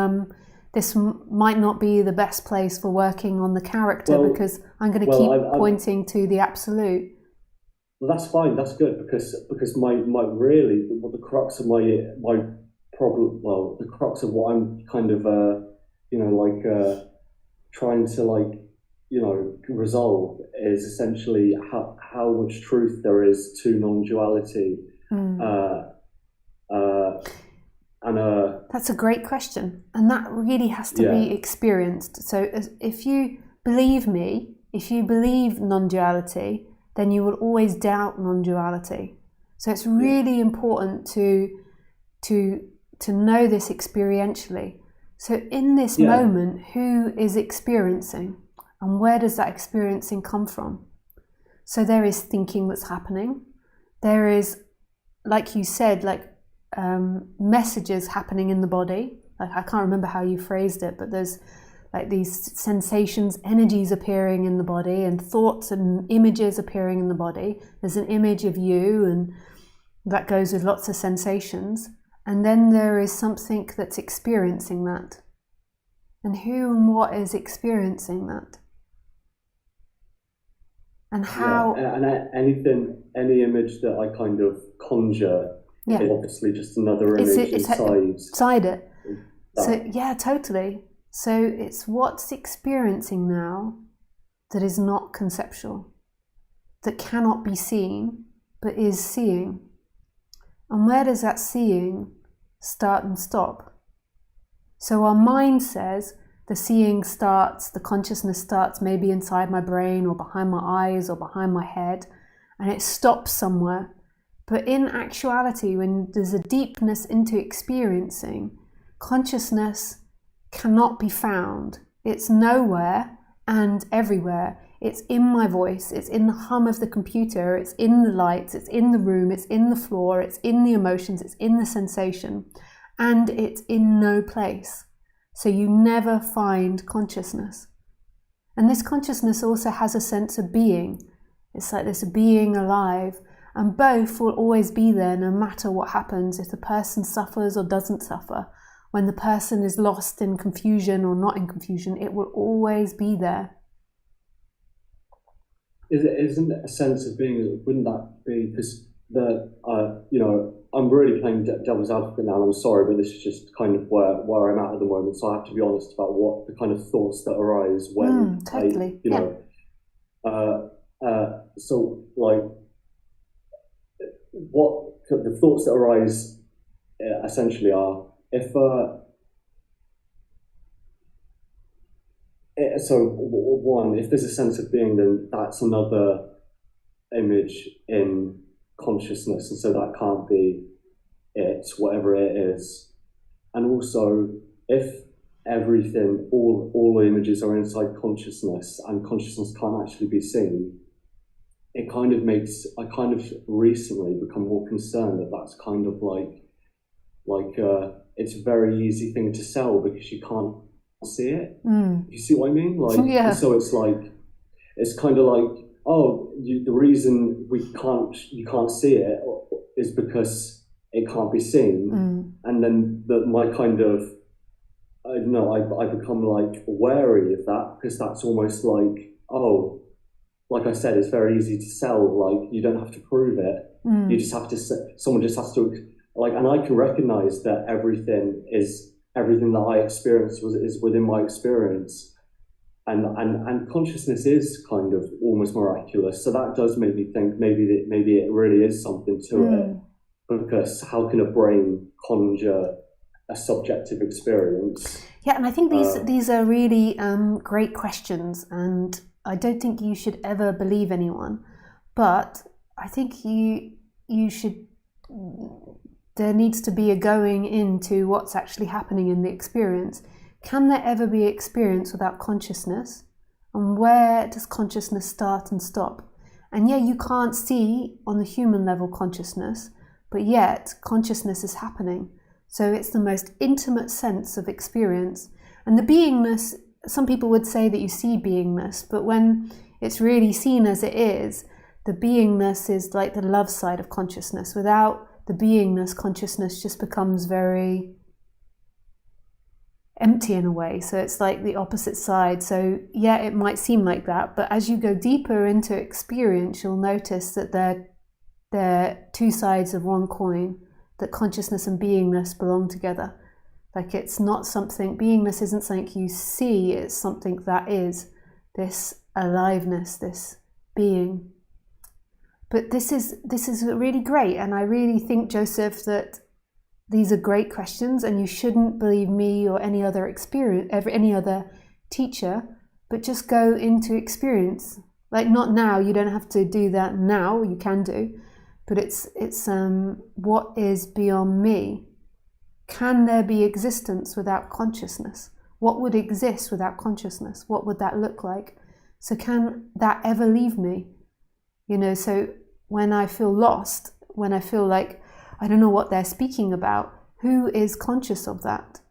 this might not be the best place for working on the character, because I'm going to keep pointing to the absolute. Well, that's fine. That's good, because my really the crux of my problem. Well, the crux of what I'm kind of trying to resolve is essentially how much truth there is to non-duality. That's a great question, and that really has to be experienced. So if you believe me if you believe non-duality, then you will always doubt non-duality. So it's really important to know this experientially. So in this moment, who is experiencing, and where does that experiencing come from? So there is thinking that's happening. There is, like you said, messages happening in the body. Like, I can't remember how you phrased it, but there's like these sensations, energies appearing in the body, and thoughts and images appearing in the body. There's an image of you, and that goes with lots of sensations. And then there is something that's experiencing that. And who and what is experiencing that? And how... Yeah, and any image that I kind of conjure is obviously just another image inside it. So, yeah, totally. So it's what's experiencing now that is not conceptual, that cannot be seen, but is seeing. And where does that seeing start and stop? So our mind says the seeing starts, the consciousness starts maybe inside my brain or behind my eyes or behind my head, and it stops somewhere. But in actuality, when there's a deepness into experiencing, consciousness cannot be found. It's nowhere and everywhere. It's in my voice, it's in the hum of the computer, it's in the lights, it's in the room, it's in the floor, it's in the emotions, it's in the sensation, and it's in no place. So you never find consciousness. And this consciousness also has a sense of being. It's like this being alive, and both will always be there no matter what happens, if the person suffers or doesn't suffer. When the person is lost in confusion or not in confusion, it will always be there. Isn't it a sense of being? Wouldn't that be because I'm really playing devil's advocate now. And I'm sorry, but this is just kind of where I'm at the moment. So I have to be honest about what the kind of thoughts that arise when totally. So like, what the thoughts that arise essentially are if. So one, if there's a sense of being, then that's another image in consciousness, and so that can't be it, whatever it is. And also, if everything, all the images are inside consciousness, and consciousness can't actually be seen, it kind of makes, I kind of recently become more concerned that that's kind of like it's a very easy thing to sell because you can't see it. You see what I mean? Like, so it's like, it's kind of like, the reason you can't see it is because it can't be seen. And then my kind of, I don't know, I become like wary of that, because that's almost like, like I said, it's very easy to sell. Like, you don't have to prove it. You just have to, someone just has to, like, and I can recognize that everything that I experience is within my experience, and consciousness is kind of almost miraculous. So that does make me think maybe it really is something to it, because how can a brain conjure a subjective experience? Yeah, and I think these are really great questions, and I don't think you should ever believe anyone, but I think you should. There needs to be a going into what's actually happening in the experience. Can there ever be experience without consciousness? And where does consciousness start and stop? And yeah, you can't see on the human level consciousness, but yet consciousness is happening. So it's the most intimate sense of experience. And the beingness, some people would say that you see beingness, but when it's really seen as it is, the beingness is like the love side of consciousness. Without the beingness, consciousness just becomes very empty in a way. So it's like the opposite side. So yeah, it might seem like that, but as you go deeper into experience, you'll notice that they're two sides of one coin, that consciousness and beingness belong together. Like, it's not something, beingness isn't something you see, it's something that is this aliveness, this being. But this is really great, and I really think, Joseph, that these are great questions, and you shouldn't believe me or any other teacher but just go into experience. Like, not now, you don't have to do that now, you can do, but it's what is beyond me? Can there be existence without consciousness? What would exist without consciousness? What would that look like? So can that ever leave me? You know, so when I feel lost, when I feel like I don't know what they're speaking about, who is conscious of that?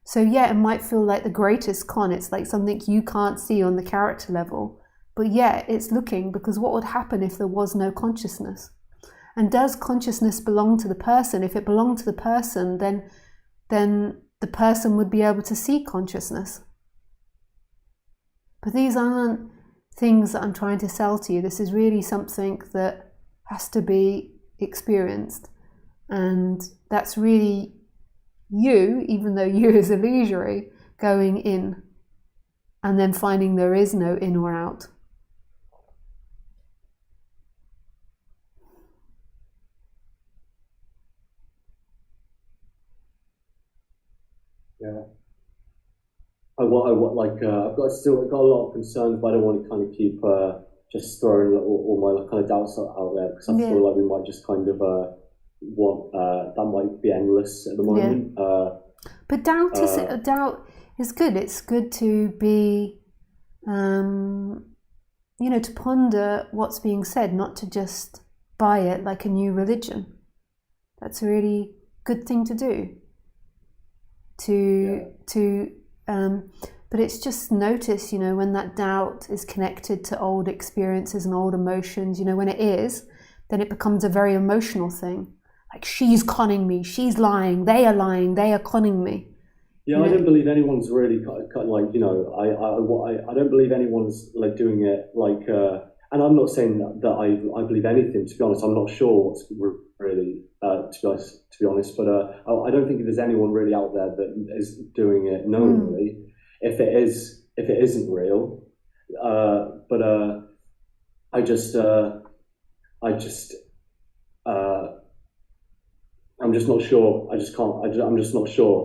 So yeah, it might feel like the greatest con. It's like something you can't see on the character level. But yeah, it's looking, because what would happen if there was no consciousness? And does consciousness belong to the person? If it belonged to the person, then the person would be able to see consciousness. But these aren't things that I'm trying to sell to you. This is really something that has to be experienced. And that's really you, even though you is illusory, going in and then finding there is no in or out. Yeah. I've still got a lot of concerns, but I don't want to kind of keep just throwing all my kind of doubts out there, because I feel like we might just kind of that might be endless at the moment. Yeah. But doubt is good. It's good to be, to ponder what's being said, not to just buy it like a new religion. That's a really good thing to do. But it's just notice, when that doubt is connected to old experiences and old emotions, when it is, then it becomes a very emotional thing. Like, she's conning me, she's lying, they are conning me. Yeah, I don't believe anyone's really I don't believe anyone's like doing it like, and I'm not saying that I believe anything, to be honest. I'm not sure what's really, to be honest, but I don't think there's anyone really out there that is doing it knowingly. If it isn't real, but I'm just not sure. I'm just not sure.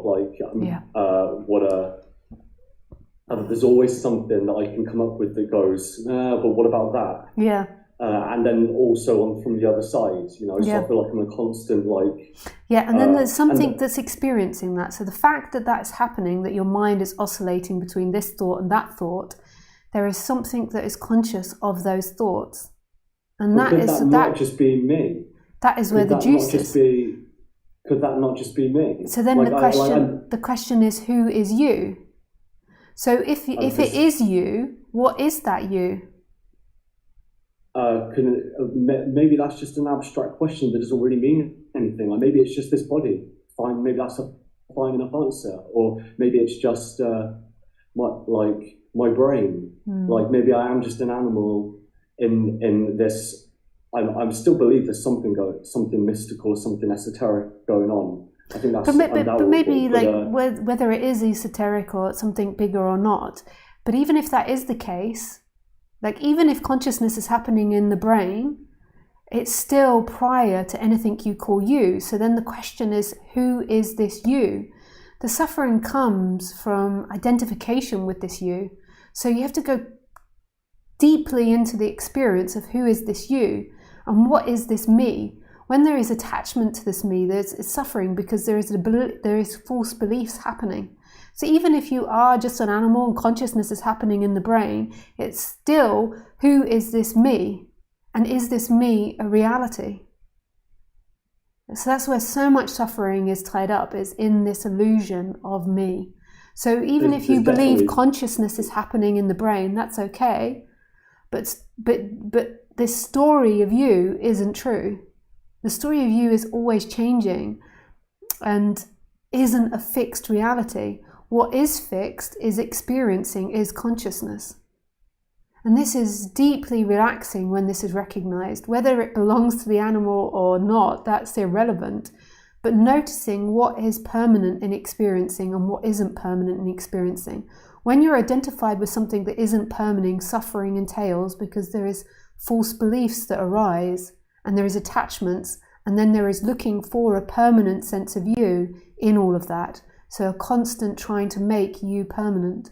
There's always something that I can come up with that goes, but what about that? Yeah. And then also from the other side, so I feel like I'm a constant Yeah, and then there's something that's experiencing that. So the fact that that's happening, that your mind is oscillating between this thought and that thought, there is something that is conscious of those thoughts, and not just be me. That is where the juice is. Could that not just be me? So then the question is, who is you? So if it is you, what is that you? Maybe that's just an abstract question that doesn't really mean anything. Like, maybe it's just this body. Fine, maybe that's a fine enough answer. Or maybe it's just my brain. Like, maybe I am just an animal in this. I still believe there's something mystical, something esoteric going on. I think that's but maybe whether it is esoteric or something bigger or not. But even if that is the case, like, even if consciousness is happening in the brain, it's still prior to anything you call you. So then the question is, who is this you? The suffering comes from identification with this you. So you have to go deeply into the experience of who is this you and what is this me. When there is attachment to this me, it's suffering, because there is false beliefs happening. So even if you are just an animal and consciousness is happening in the brain, it's still, who is this me? And is this me a reality? So that's where so much suffering is tied up, is in this illusion of me. So even if you believe consciousness is happening in the brain, that's okay. But this story of you isn't true. The story of you is always changing and isn't a fixed reality. What is fixed is experiencing, is consciousness. And this is deeply relaxing when this is recognized. Whether it belongs to the animal or not, that's irrelevant. But noticing what is permanent in experiencing and what isn't permanent in experiencing. When you're identified with something that isn't permanent, suffering entails, because there is false beliefs that arise, and there is attachments, and then there is looking for a permanent sense of you in all of that. So a constant trying to make you permanent.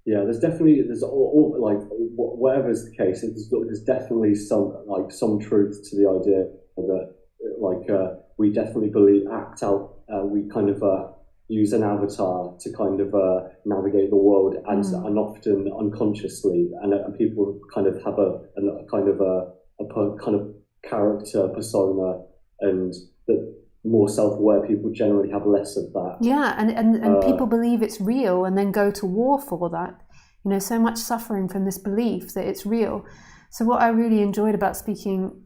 Yeah, there's all like whatever's the case, there's definitely some truth to the idea that we definitely believe act out. We kind of use an avatar to kind of navigate the world, and often unconsciously, and people kind of have a kind of character persona, and that more self-aware people generally have less of that. Yeah, and people believe it's real and then go to war for that. You know, so much suffering from this belief that it's real. So what I really enjoyed about speaking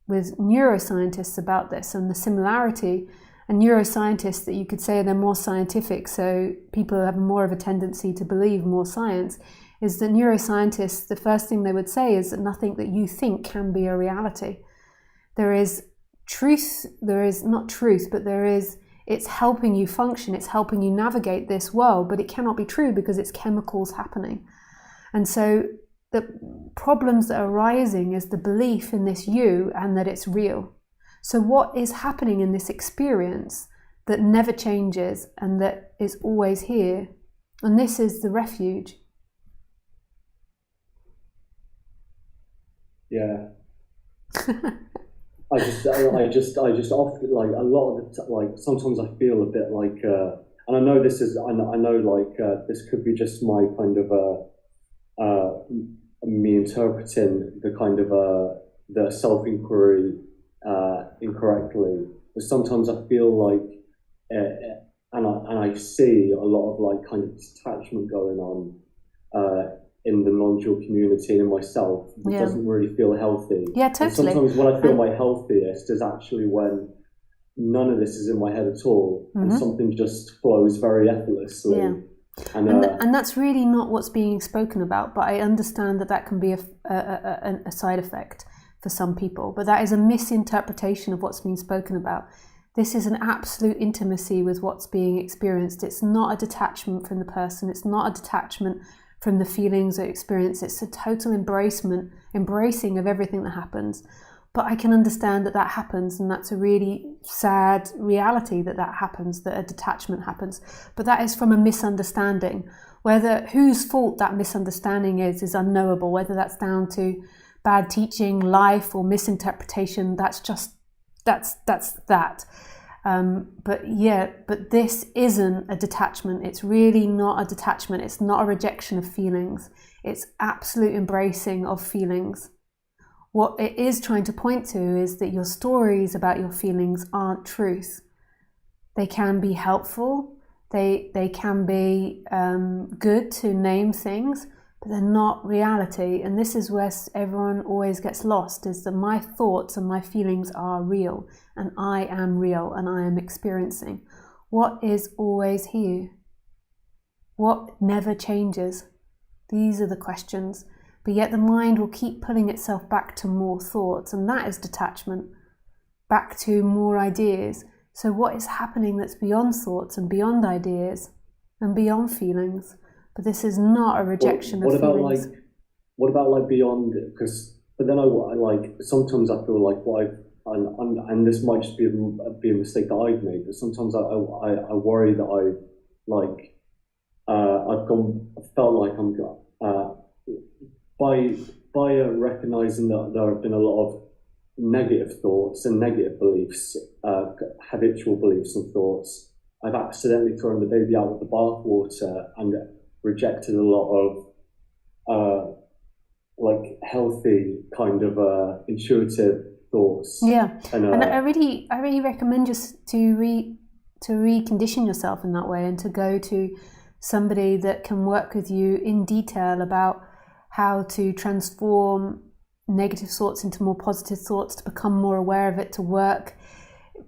with neuroscientists about this and the similarity, and neuroscientists that you could say they're more scientific, so people have more of a tendency to believe more science, is that neuroscientists, the first thing they would say is that nothing that you think can be a reality. There is truth, there is not truth, but it's helping you function, it's helping you navigate this world, but it cannot be true because it's chemicals happening. And so the problems that are arising is the belief in this you and that it's real. So what is happening in this experience that never changes and that is always here? And this is the refuge. Yeah. I just often, like, a lot of the like, sometimes I feel a bit like, and I know this could be just my kind of me interpreting the kind of the self-inquiry incorrectly, but sometimes I feel like, and I see a lot of like kind of detachment going on in the non-dual community and in myself. It doesn't really feel healthy. Yeah, totally. And sometimes when I feel my healthiest is actually when none of this is in my head at all, and something just flows very effortlessly. Yeah. And that's really not what's being spoken about, but I understand that can be a side effect for some people, but that is a misinterpretation of what's being spoken about. This is an absolute intimacy with what's being experienced. It's not a detachment from the person, it's not a detachment from the feelings or experience, it's a total embracing of everything that happens. But I can understand that happens, and that's a really sad reality that happens, that a detachment happens. But that is from a misunderstanding. Whether whose fault that misunderstanding is unknowable, whether that's down to bad teaching, life, or misinterpretation, that's that. But this isn't a detachment. It's really not a detachment. It's not a rejection of feelings. It's absolute embracing of feelings. What it is trying to point to is that your stories about your feelings aren't truth. They can be helpful. They can be good to name things, but they're not reality. And this is where everyone always gets lost, is that my thoughts and my feelings are real, and I am real, and I am experiencing. What is always here? What never changes? These are the questions. But yet the mind will keep pulling itself back to more thoughts, and that is detachment, back to more ideas. So what is happening that's beyond thoughts and beyond ideas and beyond feelings? But this is not a rejection of feelings. What about beyond? But then I like, sometimes I feel like and this might just be a mistake that I've made, but sometimes I worry that I felt like I'm by recognizing that there have been a lot of negative thoughts and negative beliefs, habitual beliefs and thoughts, I've accidentally thrown the baby out with the bathwater and rejected a lot of healthy kind of intuitive thoughts. Yeah, and I really recommend just to recondition yourself in that way, and to go to somebody that can work with you in detail about how to transform negative thoughts into more positive thoughts, to become more aware of it, to work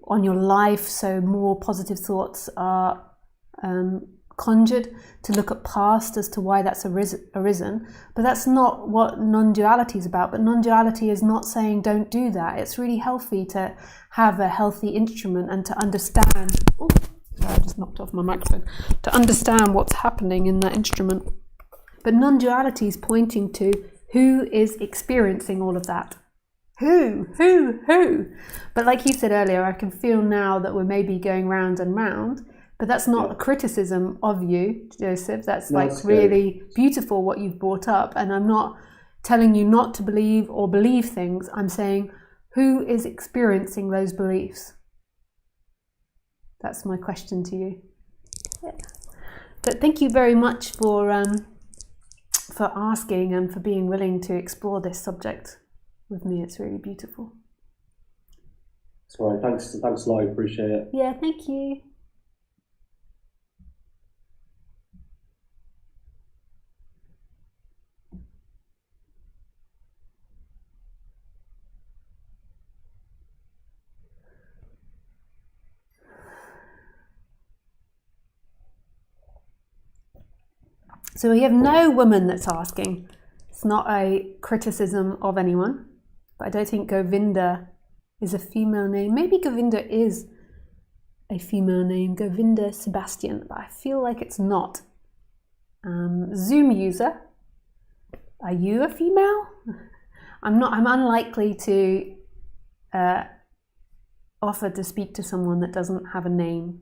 on your life so more positive thoughts are conjured, to look at past as to why that's arisen. But that's not what non-duality is about. But non-duality is not saying don't do that. It's really healthy to have a healthy instrument and to understand. Oh, sorry, I just knocked off my microphone. To understand what's happening in that instrument. But non-duality is pointing to who is experiencing all of that. Who? But like you said earlier, I can feel now that we're maybe going round and round. But that's not a criticism of you, Joseph. That's No, like it's really beautiful what you've brought up. And I'm not telling you not to believe or believe things. I'm saying, who is experiencing those beliefs? That's my question to you. Yeah. But thank you very much for asking and for being willing to explore this subject with me. It's really beautiful. That's right. Thanks a lot. I appreciate it. Yeah, thank you. So we have no woman that's asking. It's not a criticism of anyone, but I don't think Govinda is a female name. Maybe Govinda is a female name, Govinda Sebastian, but I feel like it's not. Zoom user, are you a female? I'm unlikely to offer to speak to someone that doesn't have a name.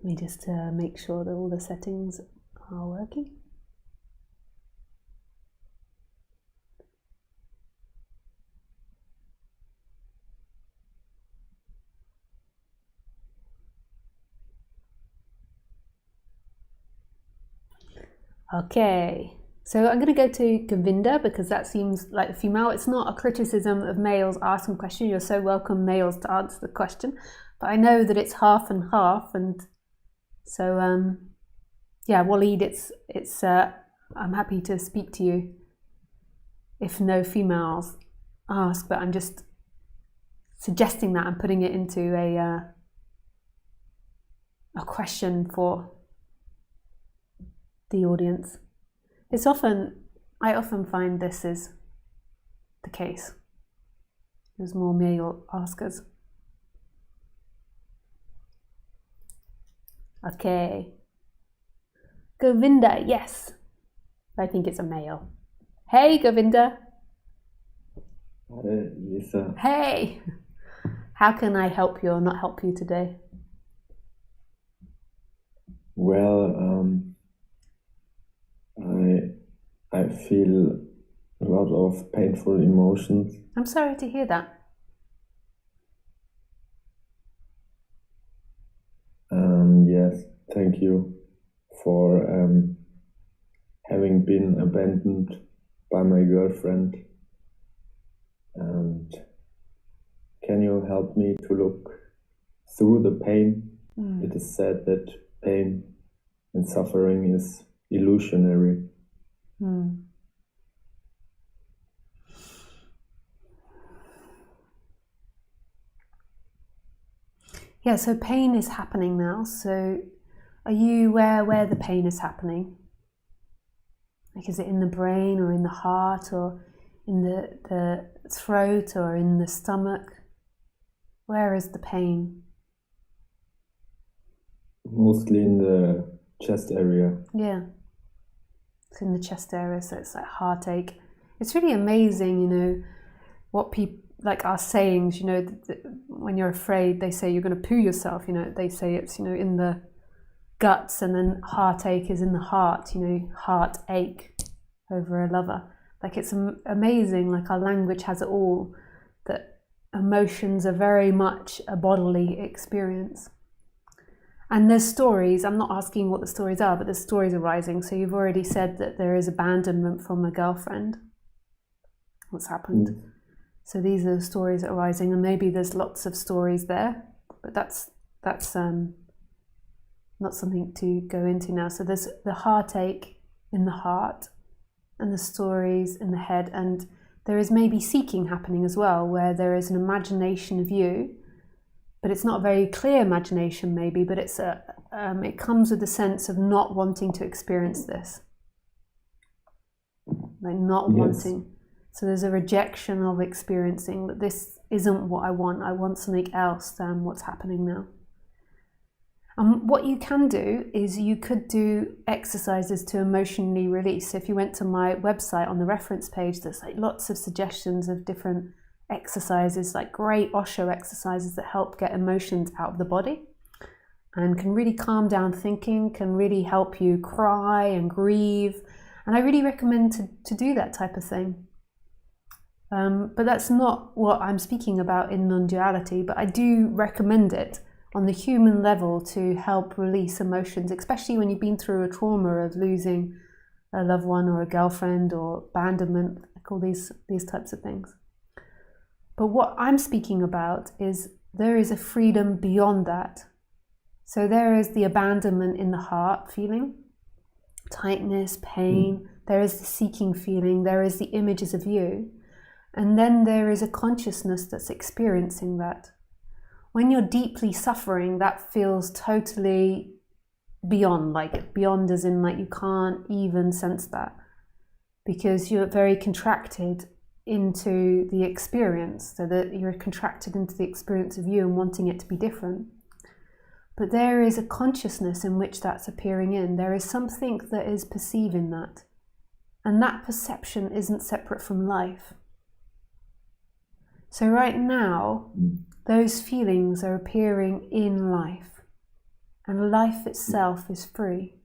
Let me just make sure that all the settings are working. Okay, so I'm going to go to Govinda because that seems like a female. It's not a criticism of males asking questions. You're so welcome, males, to answer the question. But I know that it's half and half, and so yeah, Waleed, it's I'm happy to speak to you if no females ask, but I'm just suggesting that I'm putting it into a question for the audience. I often find this is the case. There's more male askers. Okay. Govinda, yes. I think it's a male. Hey, Govinda. Yes, sir. Hey. How can I help you or not help you today? Well, I feel a lot of painful emotions. I'm sorry to hear that. Yes, thank you for having been abandoned by my girlfriend. And can you help me to look through the pain? It is said that pain and suffering is illusionary. Yeah, so pain is happening now. So are you aware where the pain is happening? Like, is it in the brain or in the heart or in the throat or in the stomach? Where is the pain? Mostly in the chest area. Yeah, it's in the chest area, so it's like heartache. It's really amazing, you know, what people, like our sayings, you know, when you're afraid, they say you're going to poo yourself, you know, they say it's, you know, in the guts, and then heartache is in the heart, you know, heartache over a lover. Like, it's amazing, like our language has it all, that emotions are very much a bodily experience. And there's stories, I'm not asking what the stories are, but there's stories arising. So you've already said that there is abandonment from a girlfriend. What's happened? So these are the stories arising, and maybe there's lots of stories there, but that's not something to go into now. So there's the heartache in the heart and the stories in the head, and there is maybe seeking happening as well, where there is an imagination of you, but it's not a very clear imagination maybe, but it's it comes with a sense of not wanting to experience this, like not wanting. So there's a rejection of experiencing that this isn't what I want something else than what's happening now. And what you can do is you could do exercises to emotionally release. So if you went to my website, on the reference page, there's like lots of suggestions of different exercises, like great Osho exercises that help get emotions out of the body and can really calm down thinking, can really help you cry and grieve. And I really recommend to do that type of thing. But that's not what I'm speaking about in non-duality, but I do recommend it on the human level to help release emotions, especially when you've been through a trauma of losing a loved one or a girlfriend or abandonment, like all these types of things. But what I'm speaking about is there is a freedom beyond that. So there is the abandonment in the heart feeling, tightness, pain, there is the seeking feeling, there is the images of you, and then there is a consciousness that's experiencing that. When you're deeply suffering, that feels totally beyond, like beyond as in like you can't even sense that because you're very contracted into the experience, so that you're contracted into the experience of you and wanting it to be different. But there is a consciousness in which that's appearing in. There is something that is perceiving that. And that perception isn't separate from life. So right now, those feelings are appearing in life. And life itself is free.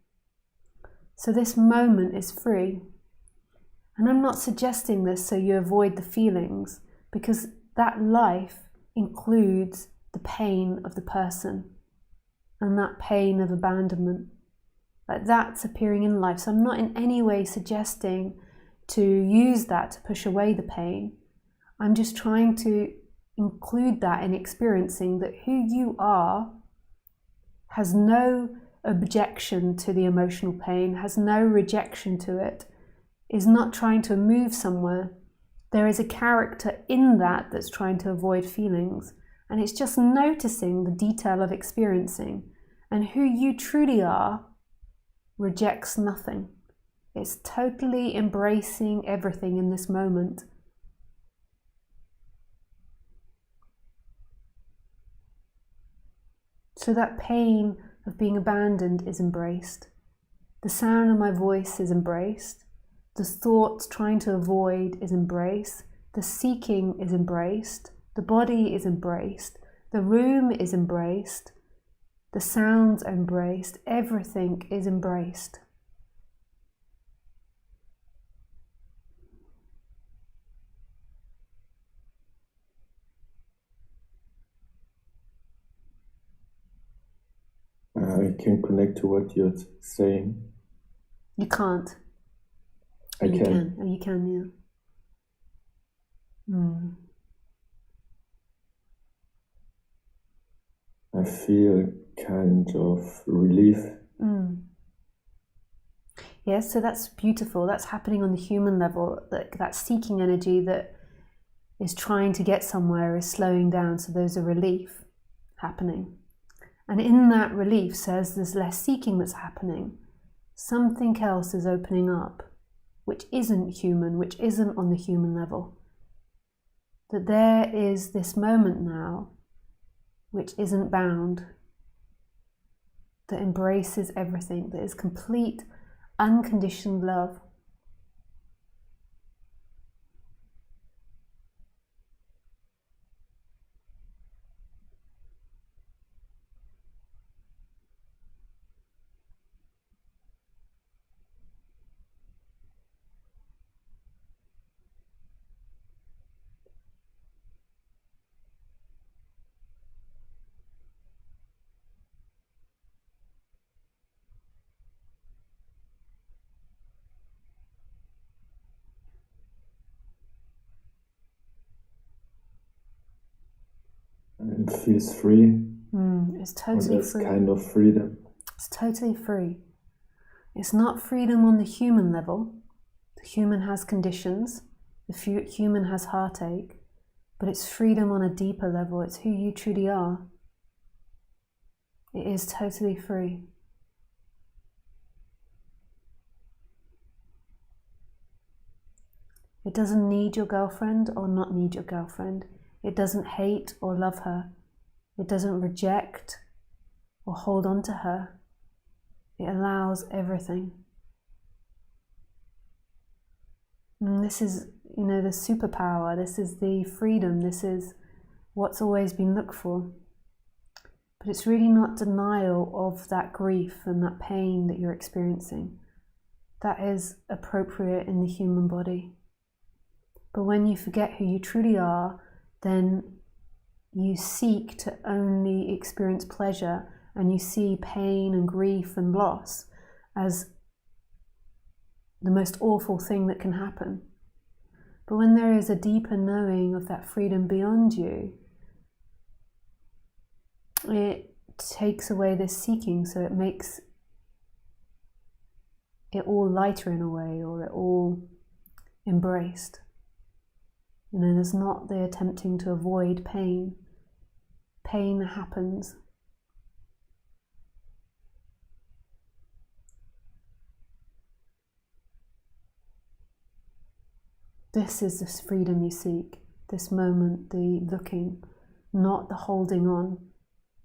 So this moment is free. And I'm not suggesting this so you avoid the feelings, because that life includes the pain of the person and that pain of abandonment. Like that's appearing in life. So I'm not in any way suggesting to use that to push away the pain. I'm just trying to include that in experiencing that who you are has no objection to the emotional pain, has no rejection to it, is not trying to move somewhere. There is a character in that that's trying to avoid feelings. And it's just noticing the detail of experiencing. And who you truly are rejects nothing. It's totally embracing everything in this moment. So that pain of being abandoned is embraced. The sound of my voice is embraced. The thoughts trying to avoid is embraced. The seeking is embraced. The body is embraced. The room is embraced. The sounds are embraced. Everything is embraced. I can connect to what you're saying. You can't. I can. Oh, you can, yeah. I feel kind of relief. Yes, so that's beautiful. That's happening on the human level. That seeking energy that is trying to get somewhere is slowing down. So there's a relief happening. And in that relief says there's less seeking that's happening. Something else is opening up, which isn't human, which isn't on the human level. That there is this moment now which isn't bound, that embraces everything, that is complete, unconditioned love. It feels free. It's totally free. Kind of freedom. It's totally free. It's not freedom on the human level. The human has conditions. The human has heartache. But it's freedom on a deeper level. It's who you truly are. It is totally free. It doesn't need your girlfriend or not need your girlfriend. It doesn't hate or love her. It doesn't reject or hold on to her. It allows everything. And this is, the superpower. This is the freedom. This is what's always been looked for. But it's really not denial of that grief and that pain that you're experiencing. That is appropriate in the human body. But when you forget who you truly are, then you seek to only experience pleasure, and you see pain and grief and loss as the most awful thing that can happen. But when there is a deeper knowing of that freedom beyond you, it takes away this seeking, so it makes it all lighter in a way, or it all embraced. There's not the attempting to avoid pain. Pain happens. This is this freedom you seek, this moment, the looking, not the holding on,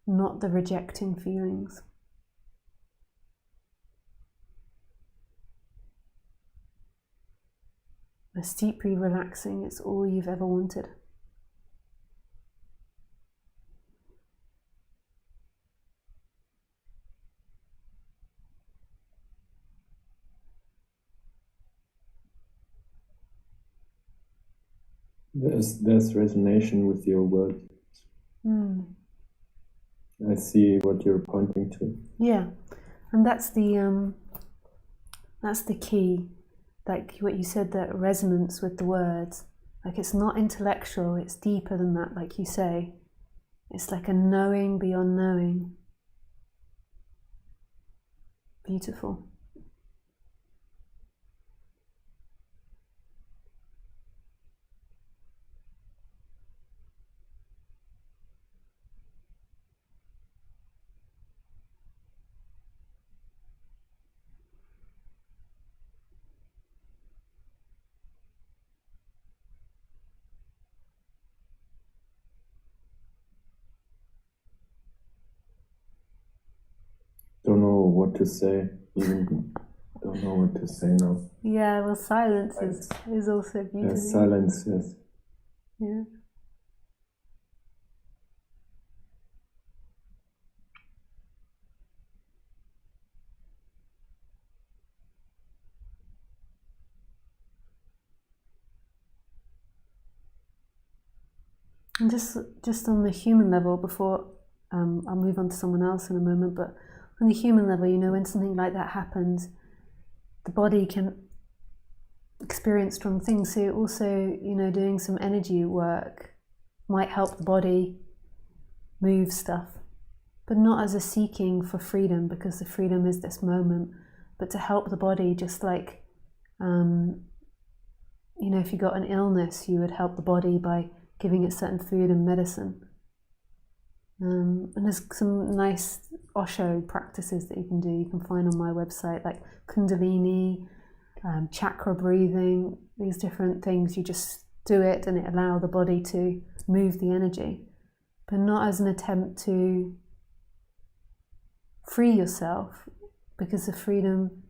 not the rejecting feelings. It's deeply relaxing. It's all you've ever wanted. There's resonation with your words. I see what you're pointing to. Yeah, and that's the key. Like what you said, that resonance with the words. Like it's not intellectual. It's deeper than that. Like you say, it's like a knowing beyond knowing. Beautiful. Don't know what to say. Even don't know what to say now. Yeah, well, silence is also beautiful. Yes, silence, yes. Yeah. And just on the human level, before I'll move on to someone else in a moment, but on the human level, when something like that happens, the body can experience strong things. So also, doing some energy work might help the body move stuff, but not as a seeking for freedom, because the freedom is this moment, but to help the body, just like, if you got an illness, you would help the body by giving it certain food and medicine. And there's some nice Osho practices that you can do. You can find on my website, like Kundalini, chakra breathing, these different things. You just do it and it allows the body to move the energy, but not as an attempt to free yourself, because the freedom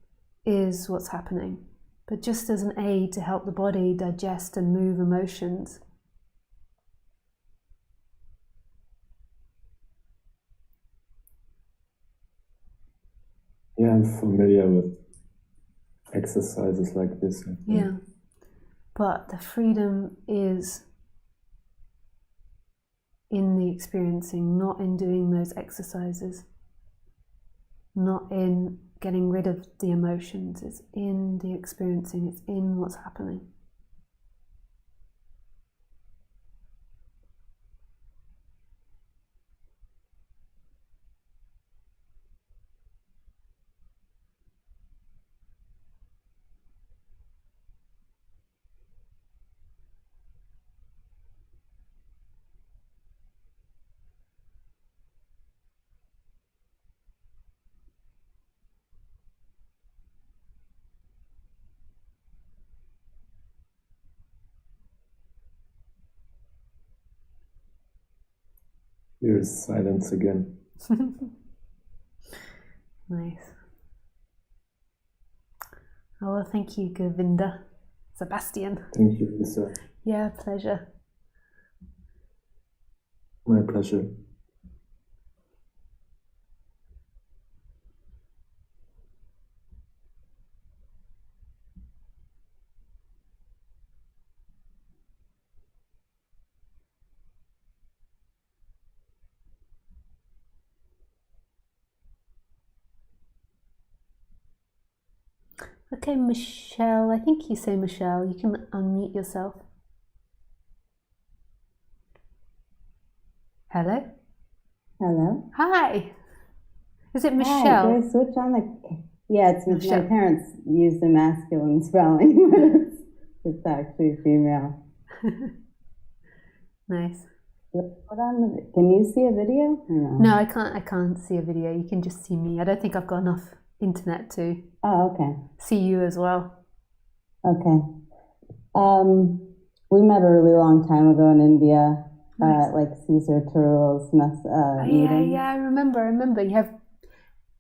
is what's happening, but just as an aid to help the body digest and move emotions. Yeah, I'm familiar with exercises like this. Yeah, but the freedom is in the experiencing, not in doing those exercises, not in getting rid of the emotions. It's in the experiencing, it's in what's happening. Here's silence again. Nice. Oh, well, thank you, Govinda. Sebastian. Thank you, Lisa. Yeah, pleasure. My pleasure. Okay, Michelle, I think you say Michelle. You can unmute yourself. Hello? Hello. Hi. Is it Hi. Michelle? Do I switch on the? Yeah, it's Michelle. my parents use the masculine spelling, but it's actually female. Nice. What on the? Can you see a video? Or no. No, I can't. I can't see a video. You can just see me. I don't think I've got enough internet to Oh, okay. see you as well. Okay. We met a really long time ago in India, Nice. like Caesar Turil's meeting. Yeah, I remember. You have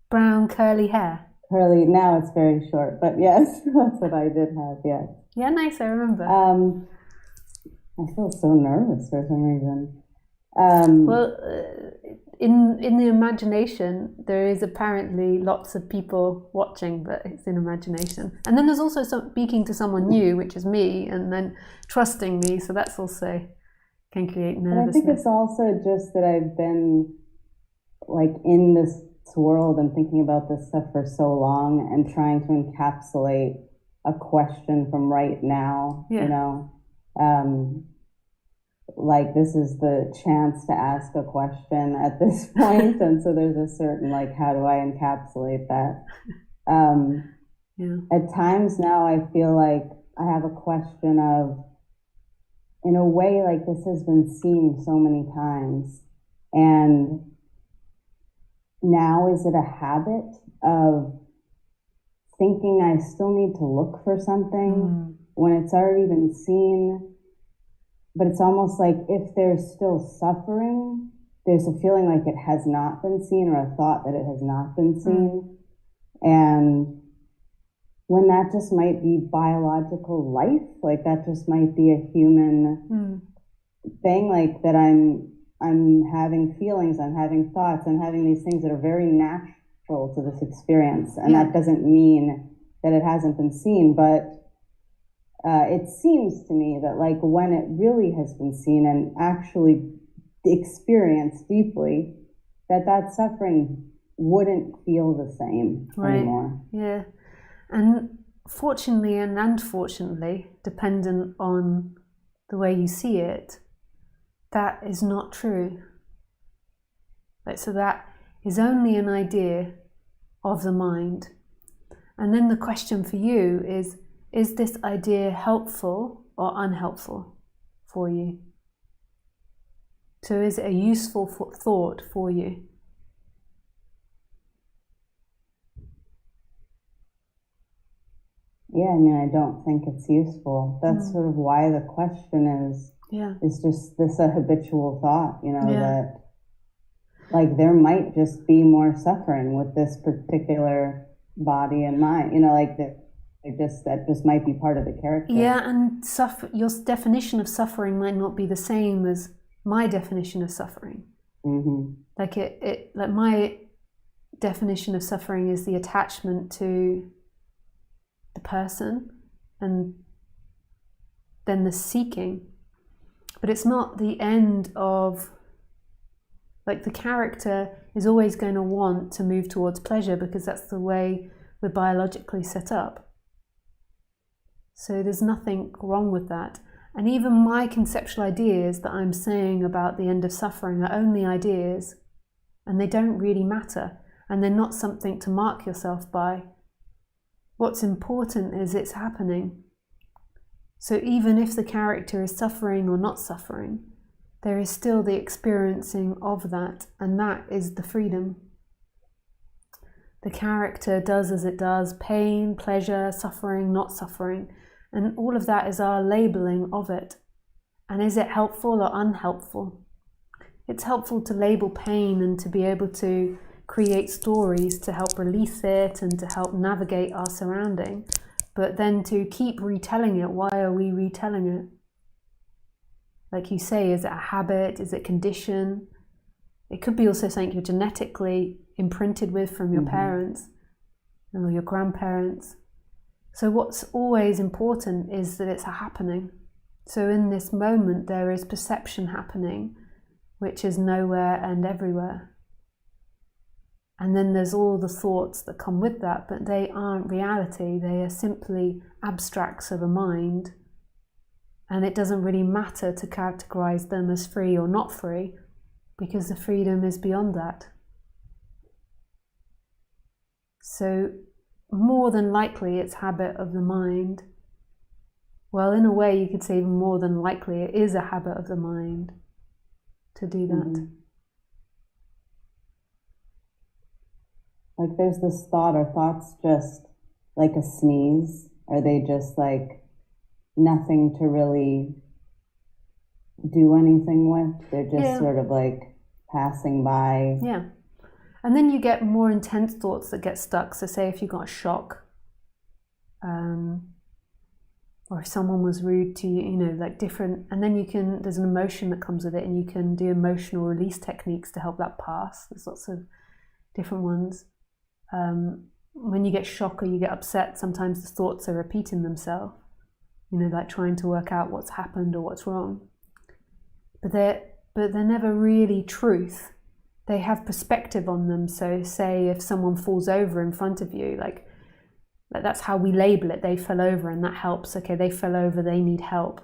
brown curly hair. Curly. Now it's very short, but yes, that's what I did have. Yes. Yeah, nice. I remember. I feel so nervous for some reason. Well, in the imagination, there is apparently lots of people watching, but it's in imagination. And then there's also speaking to someone new, which is me, and then trusting me. So that's also can create And I nervousness. think it's also just that I've been like in this world and thinking about this stuff for so long and trying to encapsulate a question from right now, Yeah. you know. Like this is the chance to ask a question at this point, and so there's a certain like, how do I encapsulate that? Yeah. At times now I feel like I have a question of, in a way, like this has been seen so many times, and now is it a habit of thinking I still need to look for something when it's already been seen? But it's almost like if there's still suffering, there's a feeling like it has not been seen, or a thought that it has not been seen. And when that just might be biological life, like that just might be a human thing, like that I'm having feelings, I'm having thoughts, I'm having these things that are very natural to this experience. And that doesn't mean that it hasn't been seen, but it seems to me that like when it really has been seen and actually experienced deeply, that suffering wouldn't feel the same anymore. Yeah. And fortunately and unfortunately, dependent on the way you see it, that is not true. Like, so that is only an idea of the mind. And then the question for you is this idea helpful or unhelpful for you? So is it a useful thought for you? Yeah, I mean, I don't think it's useful. That's sort of why the question is just this a habitual thought, you know, that like there might just be more suffering with this particular body and mind, you know, like that just might be part of the character. Yeah, and your definition of suffering might not be the same as my definition of suffering. Like like my definition of suffering is the attachment to the person and then the seeking, but it's not the end of, like, the character is always going to want to move towards pleasure because that's the way we're biologically set up. So there's nothing wrong with that. And even my conceptual ideas that I'm saying about the end of suffering are only ideas, and they don't really matter, and they're not something to mark yourself by. What's important is it's happening. So even if the character is suffering or not suffering, there is still the experiencing of that, and that is the freedom. The character does as it does, pain, pleasure, suffering, not suffering, and all of that is our labeling of it. And is it helpful or unhelpful? It's helpful to label pain and to be able to create stories to help release it and to help navigate our surrounding. But then to keep retelling it, why are we retelling it? Like you say, is it a habit? Is it condition? It could be also something you're genetically imprinted with from your parents or your grandparents. So what's always important is that it's a happening. So in this moment, there is perception happening, which is nowhere and everywhere. And then there's all the thoughts that come with that, but they aren't reality. They are simply abstracts of a mind. And it doesn't really matter to categorize them as free or not free, because the freedom is beyond that. So more than likely it's habit of the mind. Well, in a way you could say even more than likely it is a habit of the mind to do that. Like there's this thought, are thoughts just like a sneeze? Are they just like nothing to really do anything with? They're just sort of like passing by. Yeah. And then you get more intense thoughts that get stuck. So say if you got a shock, or if someone was rude to you, you know, like different, and then there's an emotion that comes with it, and you can do emotional release techniques to help that pass. There's lots of different ones. When you get shocked or you get upset, sometimes the thoughts are repeating themselves, you know, like trying to work out what's happened or what's wrong. But they're never really truth. They have perspective on them. So say if someone falls over in front of you, like that's how we label it. They fell over and that helps. Okay, they fell over, they need help.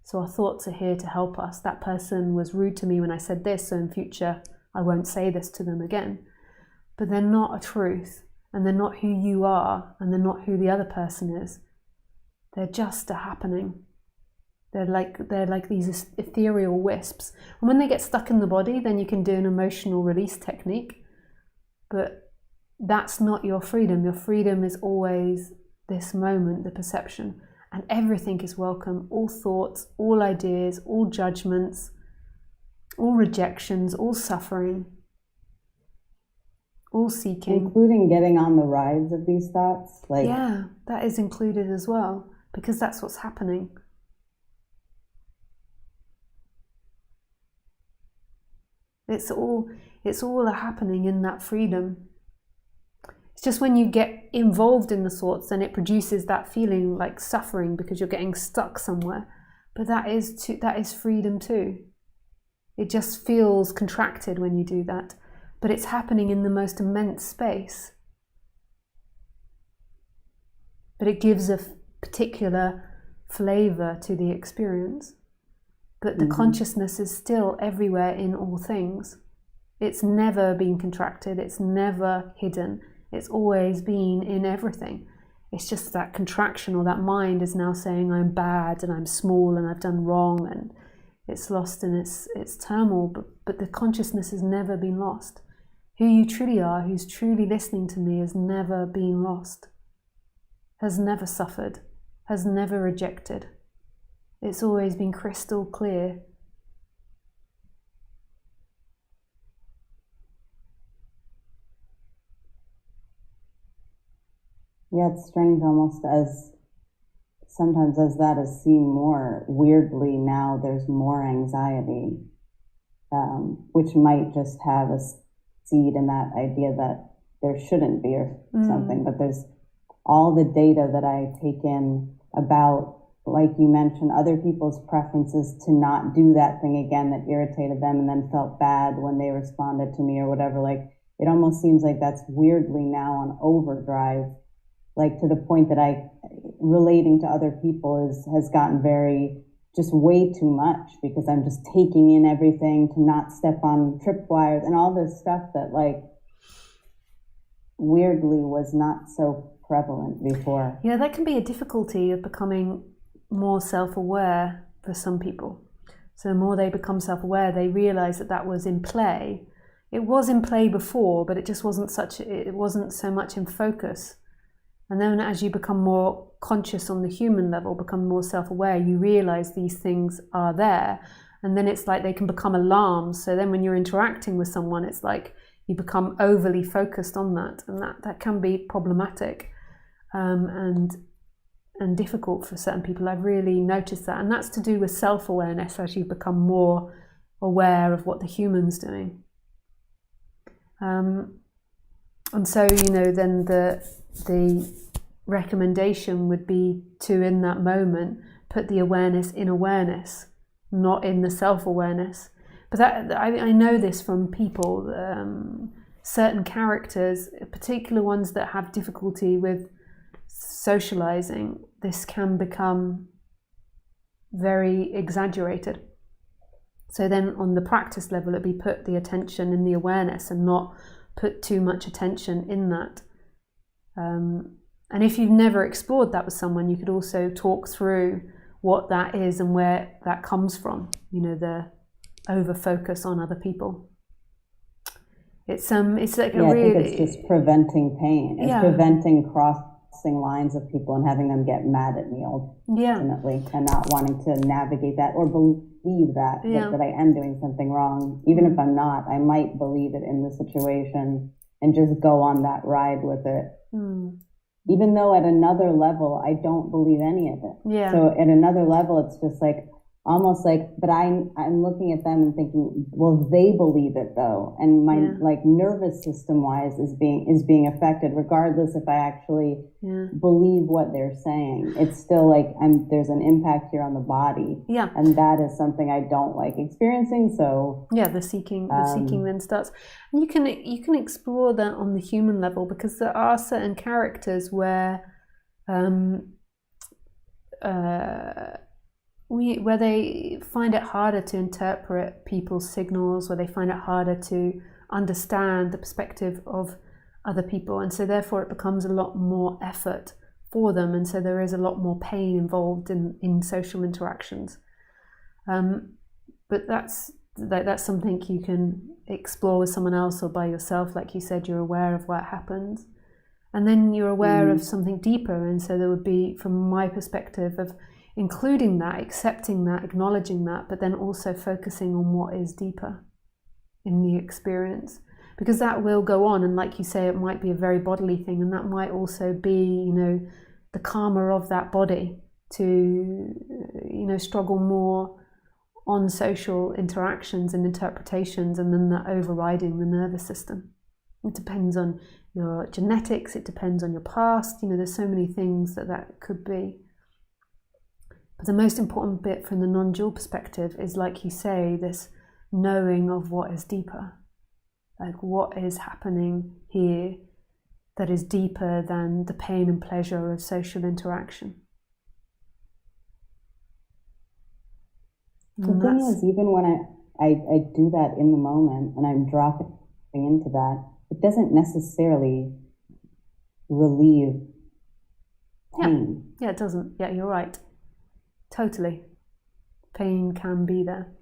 So our thoughts are here to help us. That person was rude to me when I said this, so in future I won't say this to them again. But they're not a truth, and they're not who you are, and they're not who the other person is. They're just a happening. They're like these ethereal wisps. And when they get stuck in the body, then you can do an emotional release technique. But that's not your freedom. Your freedom is always this moment, the perception. And everything is welcome. All thoughts, all ideas, all judgments, all rejections, all suffering, all seeking. Including getting on the rides of these thoughts? Yeah, that is included as well, because that's what's happening. It's all a happening in that freedom. It's just when you get involved in the thoughts, then it produces that feeling like suffering because you're getting stuck somewhere. But that is freedom too. It just feels contracted when you do that. But it's happening in the most immense space. But it gives a particular flavor to the experience. But the consciousness is still everywhere in all things. It's never been contracted. It's never hidden. It's always been in everything. It's just that contraction, or that mind is now saying I'm bad and I'm small and I've done wrong, and it's lost in its turmoil. But the consciousness has never been lost. Who you truly are, who's truly listening to me, has never been lost, has never suffered, has never rejected. It's always been crystal clear. Yeah, it's strange almost sometimes as that is seen more weirdly now, there's more anxiety, which might just have a seed in that idea that there shouldn't be or something. But there's all the data that I take in about, like you mentioned, other people's preferences to not do that thing again that irritated them and then felt bad when they responded to me or whatever. Like, it almost seems like that's weirdly now on overdrive, like to the point that relating to other people has gotten just way too much, because I'm just taking in everything to not step on tripwires and all this stuff that like weirdly was not so prevalent before. Yeah, that can be a difficulty of becoming more self-aware for some people. So the more they become self-aware, they realize that was in play. It was in play before, but it just wasn't so much in focus. And then as you become more conscious on the human level, become more self-aware, you realize these things are there. And then it's like they can become alarms. So then when you're interacting with someone, it's like you become overly focused on that, and that can be problematic and difficult for certain people. I've really noticed that, and that's to do with self-awareness as you become more aware of what the human's doing. And so, then the recommendation would be to, in that moment, put the awareness in awareness, not in the self-awareness. But I know this from people, certain characters, particular ones that have difficulty with socializing, this can become very exaggerated. So then on the practice level, it'd be put the attention in the awareness and not put too much attention in that. And if you've never explored that with someone, you could also talk through what that is and where that comes from, the over focus on other people. It's like I think it's just preventing pain. It's preventing crossing lines of people and having them get mad at me ultimately, and not wanting to navigate that or believe that I am doing something wrong. Even if I'm not, I might believe it in the situation and just go on that ride with it. Even though at another level, I don't believe any of it. Yeah. So at another level, it's just like, almost like, but I'm looking at them and thinking, well, they believe it though. And my like nervous system wise is being affected regardless if I actually believe what they're saying. It's still like there's an impact here on the body. Yeah. And that is something I don't like experiencing. So the seeking then starts. And you can explore that on the human level, because there are certain characters where where they find it harder to interpret people's signals, where they find it harder to understand the perspective of other people, and so therefore it becomes a lot more effort for them, and so there is a lot more pain involved in social interactions. But that's something you can explore with someone else or by yourself. Like you said, you're aware of what happens, and then you're aware of something deeper. And so there would be, from my perspective, of including that, accepting that, acknowledging that, but then also focusing on what is deeper in the experience, because that will go on. And like you say, it might be a very bodily thing, and that might also be, the karma of that body to, struggle more on social interactions and interpretations, and then that overriding the nervous system. It depends on your genetics, it depends on your past, there's so many things that could be. But the most important bit from the non-dual perspective is, like you say, this knowing of what is deeper. Like, what is happening here that is deeper than the pain and pleasure of social interaction. The thing is, even when I do that in the moment and I'm dropping into that, it doesn't necessarily relieve pain. Yeah, it doesn't. Yeah, you're right. Totally. Pain can be there.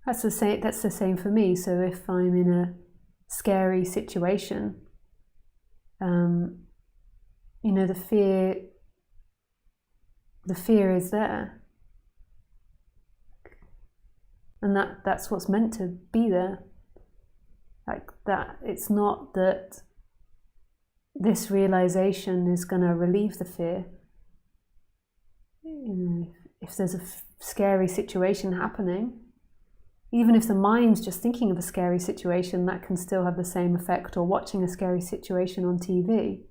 That's the same for me. So if I'm in a scary situation, the fear is there. And that's what's meant to be there. Like that, it's not that this realization is going to relieve the fear. If there's a scary situation happening, even if the mind's just thinking of a scary situation, that can still have the same effect. Or watching a scary situation on TV,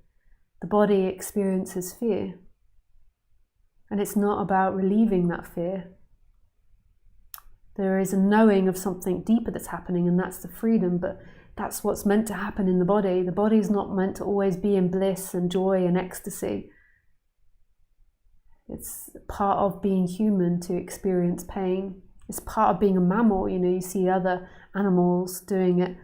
the body experiences fear. And it's not about relieving that fear. There is a knowing of something deeper that's happening, and that's the freedom, but that's what's meant to happen in the body. The body is not meant to always be in bliss and joy and ecstasy. It's part of being human to experience pain. It's part of being a mammal. You see other animals doing it.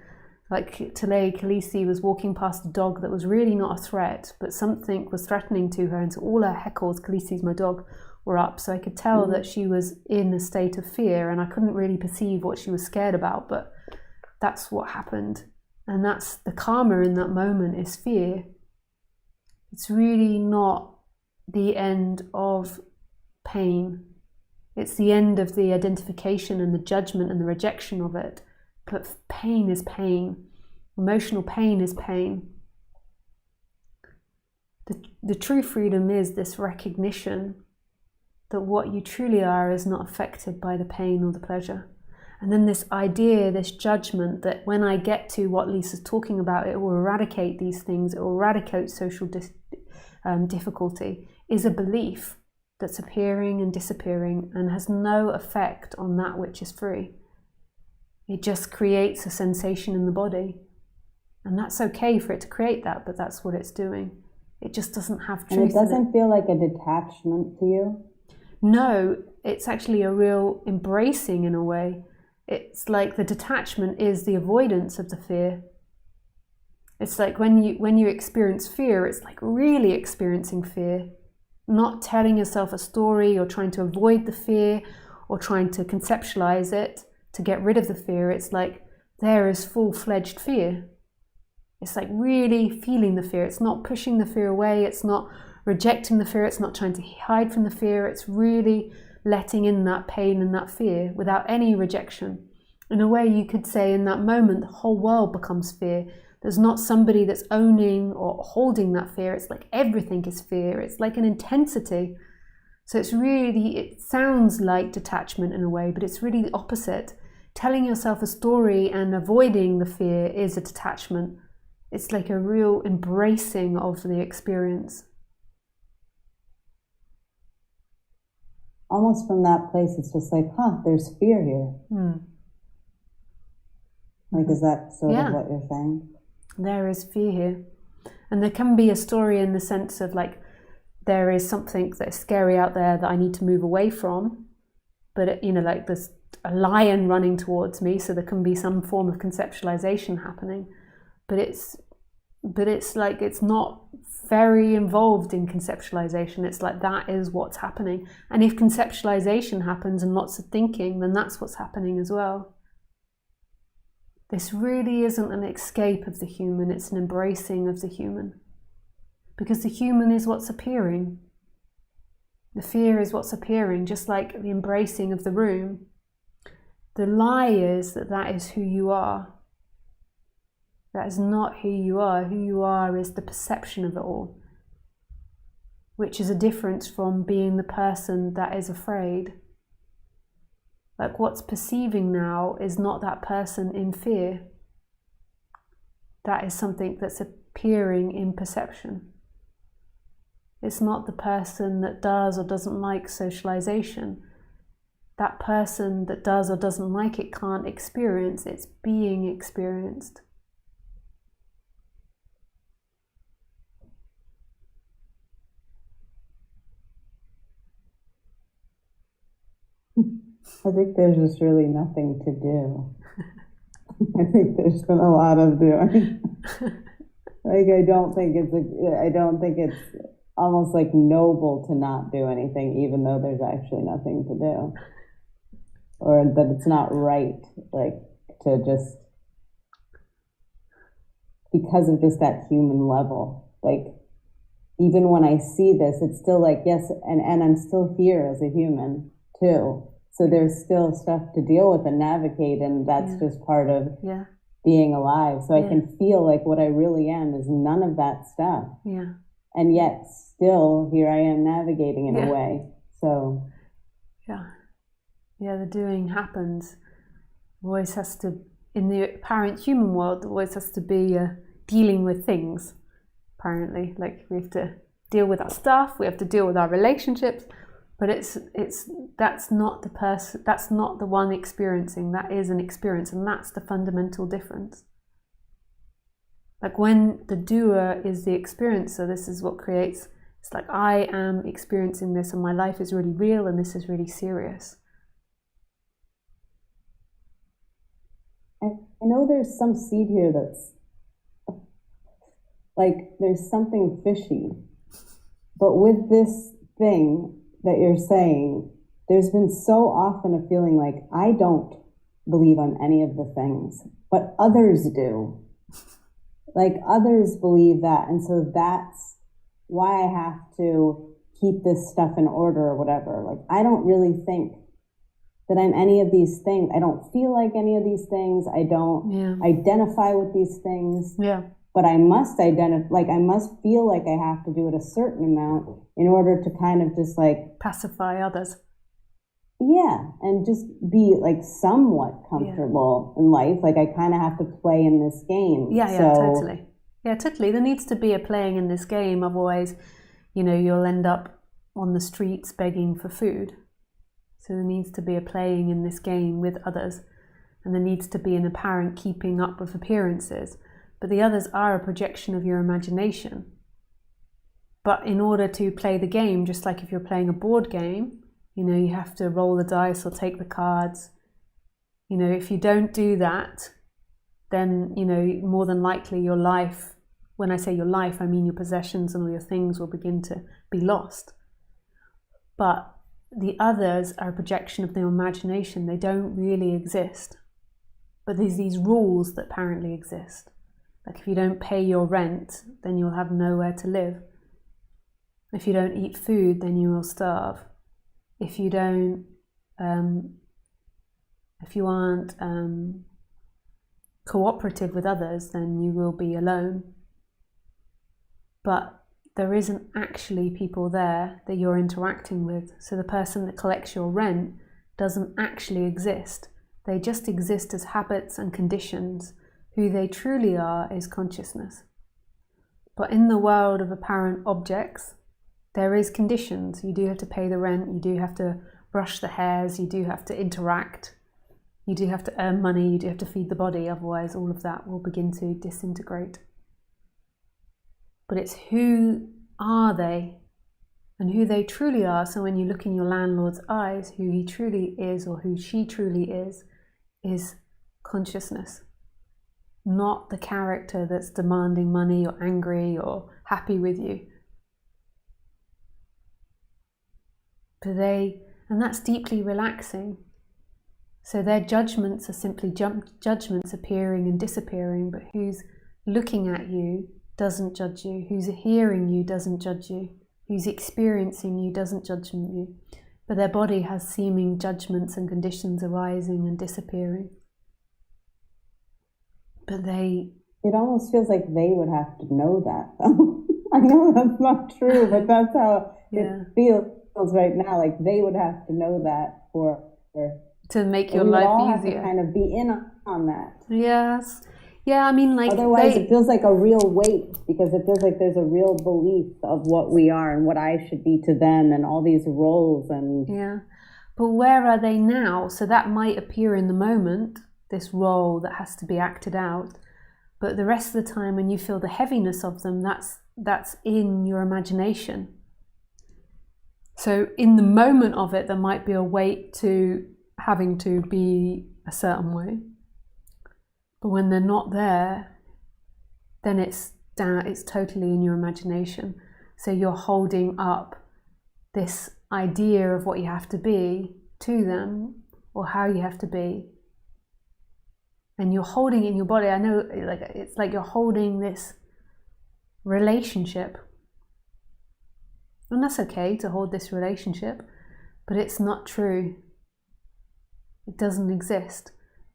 Like today, Khaleesi was walking past a dog that was really not a threat, but something was threatening to her, and so all her heckles, Khaleesi's my dog, were up. So I could tell that she was in a state of fear, and I couldn't really perceive what she was scared about, but that's what happened. And that's the karma in that moment, is fear. It's really not the end of pain. It's the end of the identification and the judgment and the rejection of it. But pain is pain. Emotional pain is pain. The true freedom is this recognition that what you truly are is not affected by the pain or the pleasure. And then this idea, this judgment that when I get to what Lisa's talking about, it will eradicate these things, it will eradicate social difficulty, is a belief that's appearing and disappearing and has no effect on that which is free. It just creates a sensation in the body. And that's okay for it to create that, but that's what it's doing. It just doesn't have truth. And it doesn't feel like a detachment to you? No, it's actually a real embracing in a way. It's like the detachment is the avoidance of the fear. It's like when you experience fear, it's like really experiencing fear. Not telling yourself a story or trying to avoid the fear or trying to conceptualize it to get rid of the fear. It's like there is full-fledged fear. It's like really feeling the fear. It's not pushing the fear away. It's not rejecting the fear. It's not trying to hide from the fear. It's really letting in that pain and that fear without any rejection. In a way, you could say in that moment, the whole world becomes fear. There's not somebody that's owning or holding that fear. It's like everything is fear. It's like an intensity. So it's really, it sounds like detachment in a way, but it's really the opposite. Telling yourself a story and avoiding the fear is a detachment. It's like a real embracing of the experience. Almost from that place, it's just like, there's fear here. Like, is that sort of what you're saying? There is fear here. And there can be a story in the sense of like, there is something that's scary out there that I need to move away from. But, like there's a lion running towards me, so there can be some form of conceptualization happening. But it's like, it's not very involved in conceptualization. It's like, that is what's happening. And if conceptualization happens and lots of thinking, then that's what's happening as well. This really isn't an escape of the human, it's an embracing of the human. Because the human is what's appearing. The fear is what's appearing, just like the embracing of the room. The lie is that that is who you are. That is not who you are. Who you are is the perception of it all, which is a difference from being the person that is afraid. Like what's perceiving now is not that person in fear. That is something that's appearing in perception. It's not the person that does or doesn't like socialization. That person that does or doesn't like it can't experience, it's being experienced. I think there's just really nothing to do. I think there's been a lot of doing. Like, I don't think it's almost like noble to not do anything, even though there's actually nothing to do. Or that it's not right, like, to just, because of just that human level. Like, even when I see this, it's still like, yes, and I'm still here as a human, too. So there's still stuff to deal with and navigate, and that's just part of being alive. So I can feel like what I really am is none of that stuff. Yeah. And yet still here I am navigating in a way. So the doing happens. Always has to, in the apparent human world, always has to be dealing with things, apparently. Like we have to deal with our stuff, we have to deal with our relationships. But that's not the person, that's not the one experiencing, that is an experience, and that's the fundamental difference. Like when the doer is the experiencer, this is what creates, it's like I am experiencing this and my life is really real and this is really serious. I know there's some seed here that's, like there's something fishy, but with this thing that you're saying, there's been so often a feeling like I don't believe on any of the things, but others do. Like others believe that, and so that's why I have to keep this stuff in order or whatever. Like I don't really think that I'm any of these things. I don't feel like any of these things. I don't identify with these things. Yeah. But I must identify, like I must feel like I have to do it a certain amount in order to kind of just like pacify others. Yeah, and just be like somewhat comfortable in life. Like I kind of have to play in this game. Totally. Yeah, totally. There needs to be a playing in this game. Otherwise, you'll end up on the streets begging for food. So there needs to be a playing in this game with others. And there needs to be an apparent keeping up with appearances. But the others are a projection of your imagination. But in order to play the game, just like if you're playing a board game, you have to roll the dice or take the cards. If you don't do that, then, more than likely your life, when I say your life, I mean your possessions and all your things will begin to be lost. But the others are a projection of their imagination. They don't really exist. But there's these rules that apparently exist. Like if you don't pay your rent, then you'll have nowhere to live. If you don't eat food, then you will starve. If you don't, if you aren't cooperative with others, then you will be alone. But there isn't actually people there that you're interacting with. So the person that collects your rent doesn't actually exist. They just exist as habits and conditions. Who they truly are is consciousness. But in the world of apparent objects, there is conditions. You do have to pay the rent, you do have to brush the hairs, you do have to interact, you do have to earn money, you do have to feed the body, otherwise all of that will begin to disintegrate. But it's who are they and who they truly are. So when you look in your landlord's eyes, who he truly is or who she truly is consciousness. Not the character that's demanding money or angry or happy with you. And that's deeply relaxing. So their judgments are simply judgments appearing and disappearing, but who's looking at you doesn't judge you, who's hearing you doesn't judge you, who's experiencing you doesn't judge you, but their body has seeming judgments and conditions arising and disappearing. But it almost feels like they would have to know that, though. I know that's not true, but that's how it feels right now. Like they would have to know that to make your life easier. Have to kind of be in on that. Yes. Yeah, I mean, like otherwise it feels like a real weight, because it feels like there's a real belief of what we are and what I should be to them and all these roles and but where are they now? So that might appear in the moment, this role that has to be acted out, but the rest of the time when you feel the heaviness of them, that's in your imagination. So in the moment of it, there might be a weight to having to be a certain way. But when they're not there, then it's totally in your imagination. So you're holding up this idea of what you have to be to them or how you have to be. And you're holding it in your body. I know, like it's like you're holding this relationship. And that's okay to hold this relationship, but it's not true. It doesn't exist.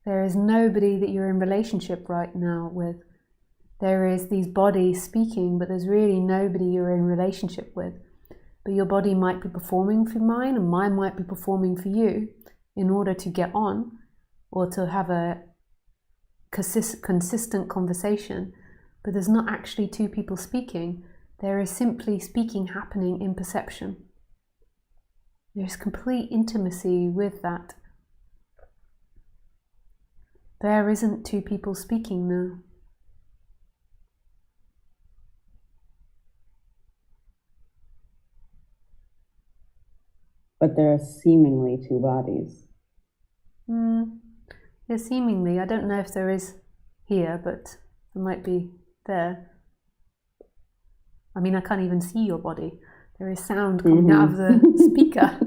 There is nobody that you're in relationship right now with. There is these bodies speaking, but there's really nobody you're in relationship with. But your body might be performing for mine, and mine might be performing for you in order to get on or to have a consistent conversation. But there's not actually two people speaking. There is simply speaking happening in perception. There's complete intimacy with that. There isn't two people speaking now. But there are seemingly two bodies. Yeah, seemingly. I don't know if there is here, but there might be there. I mean, I can't even see your body. There is sound coming out of the speaker.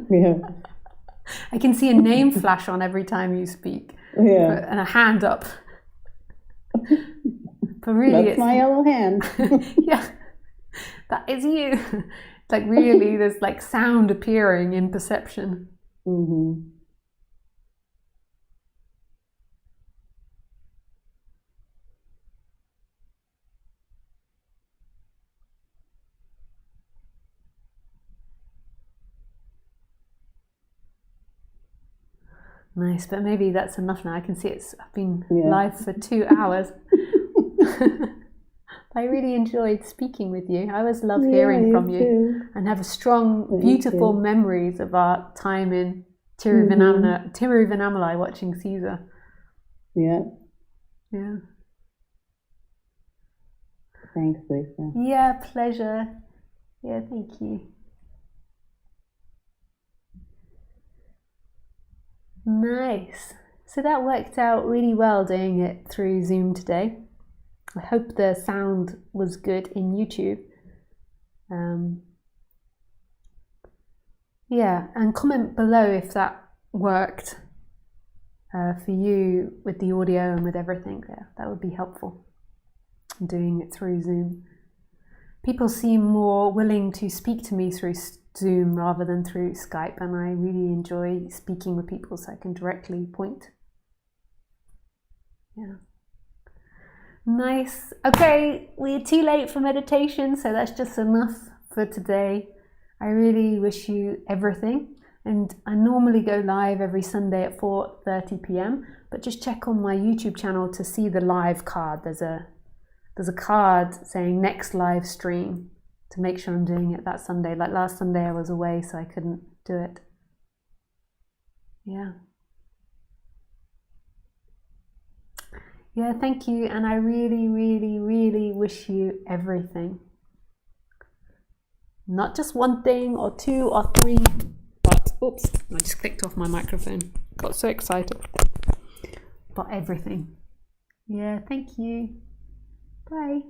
I can see a name flash on every time you speak. And a hand up. But really, that's my yellow hand. Yeah, that is you. Like really, there's like sound appearing in perception. Nice, but maybe that's enough now. I can see I've been Yeah. live for 2 hours. I really enjoyed speaking with you. I always love hearing from you too. and have strong, Thank beautiful you. memories of our time in Mm-hmm. Tiruvannamalai watching Caesar. Yeah. Yeah. Thanks, Lisa. Yeah, pleasure. Yeah, thank you. Nice. So that worked out really well doing it through Zoom today. I hope the sound was good in YouTube. Yeah, and comment below if that worked for you with the audio and with everything there. That would be helpful, doing it through Zoom. People seem more willing to speak to me through Zoom rather than through Skype, and I really enjoy speaking with people so I can directly point. Yeah. Nice. Okay, we're too late for meditation, so that's just enough for today. I really wish you everything, and I normally go live every Sunday at 4:30 p.m, but just check on my YouTube channel to see the live card. There's a card saying next live stream to make sure I'm doing it that Sunday. Like last Sunday I was away, so I couldn't do it. Yeah. Yeah, thank you, and I really, really, really wish you everything. Not just one thing or two or three, but oops, I just clicked off my microphone. Got so excited. But everything. Yeah, thank you. Bye.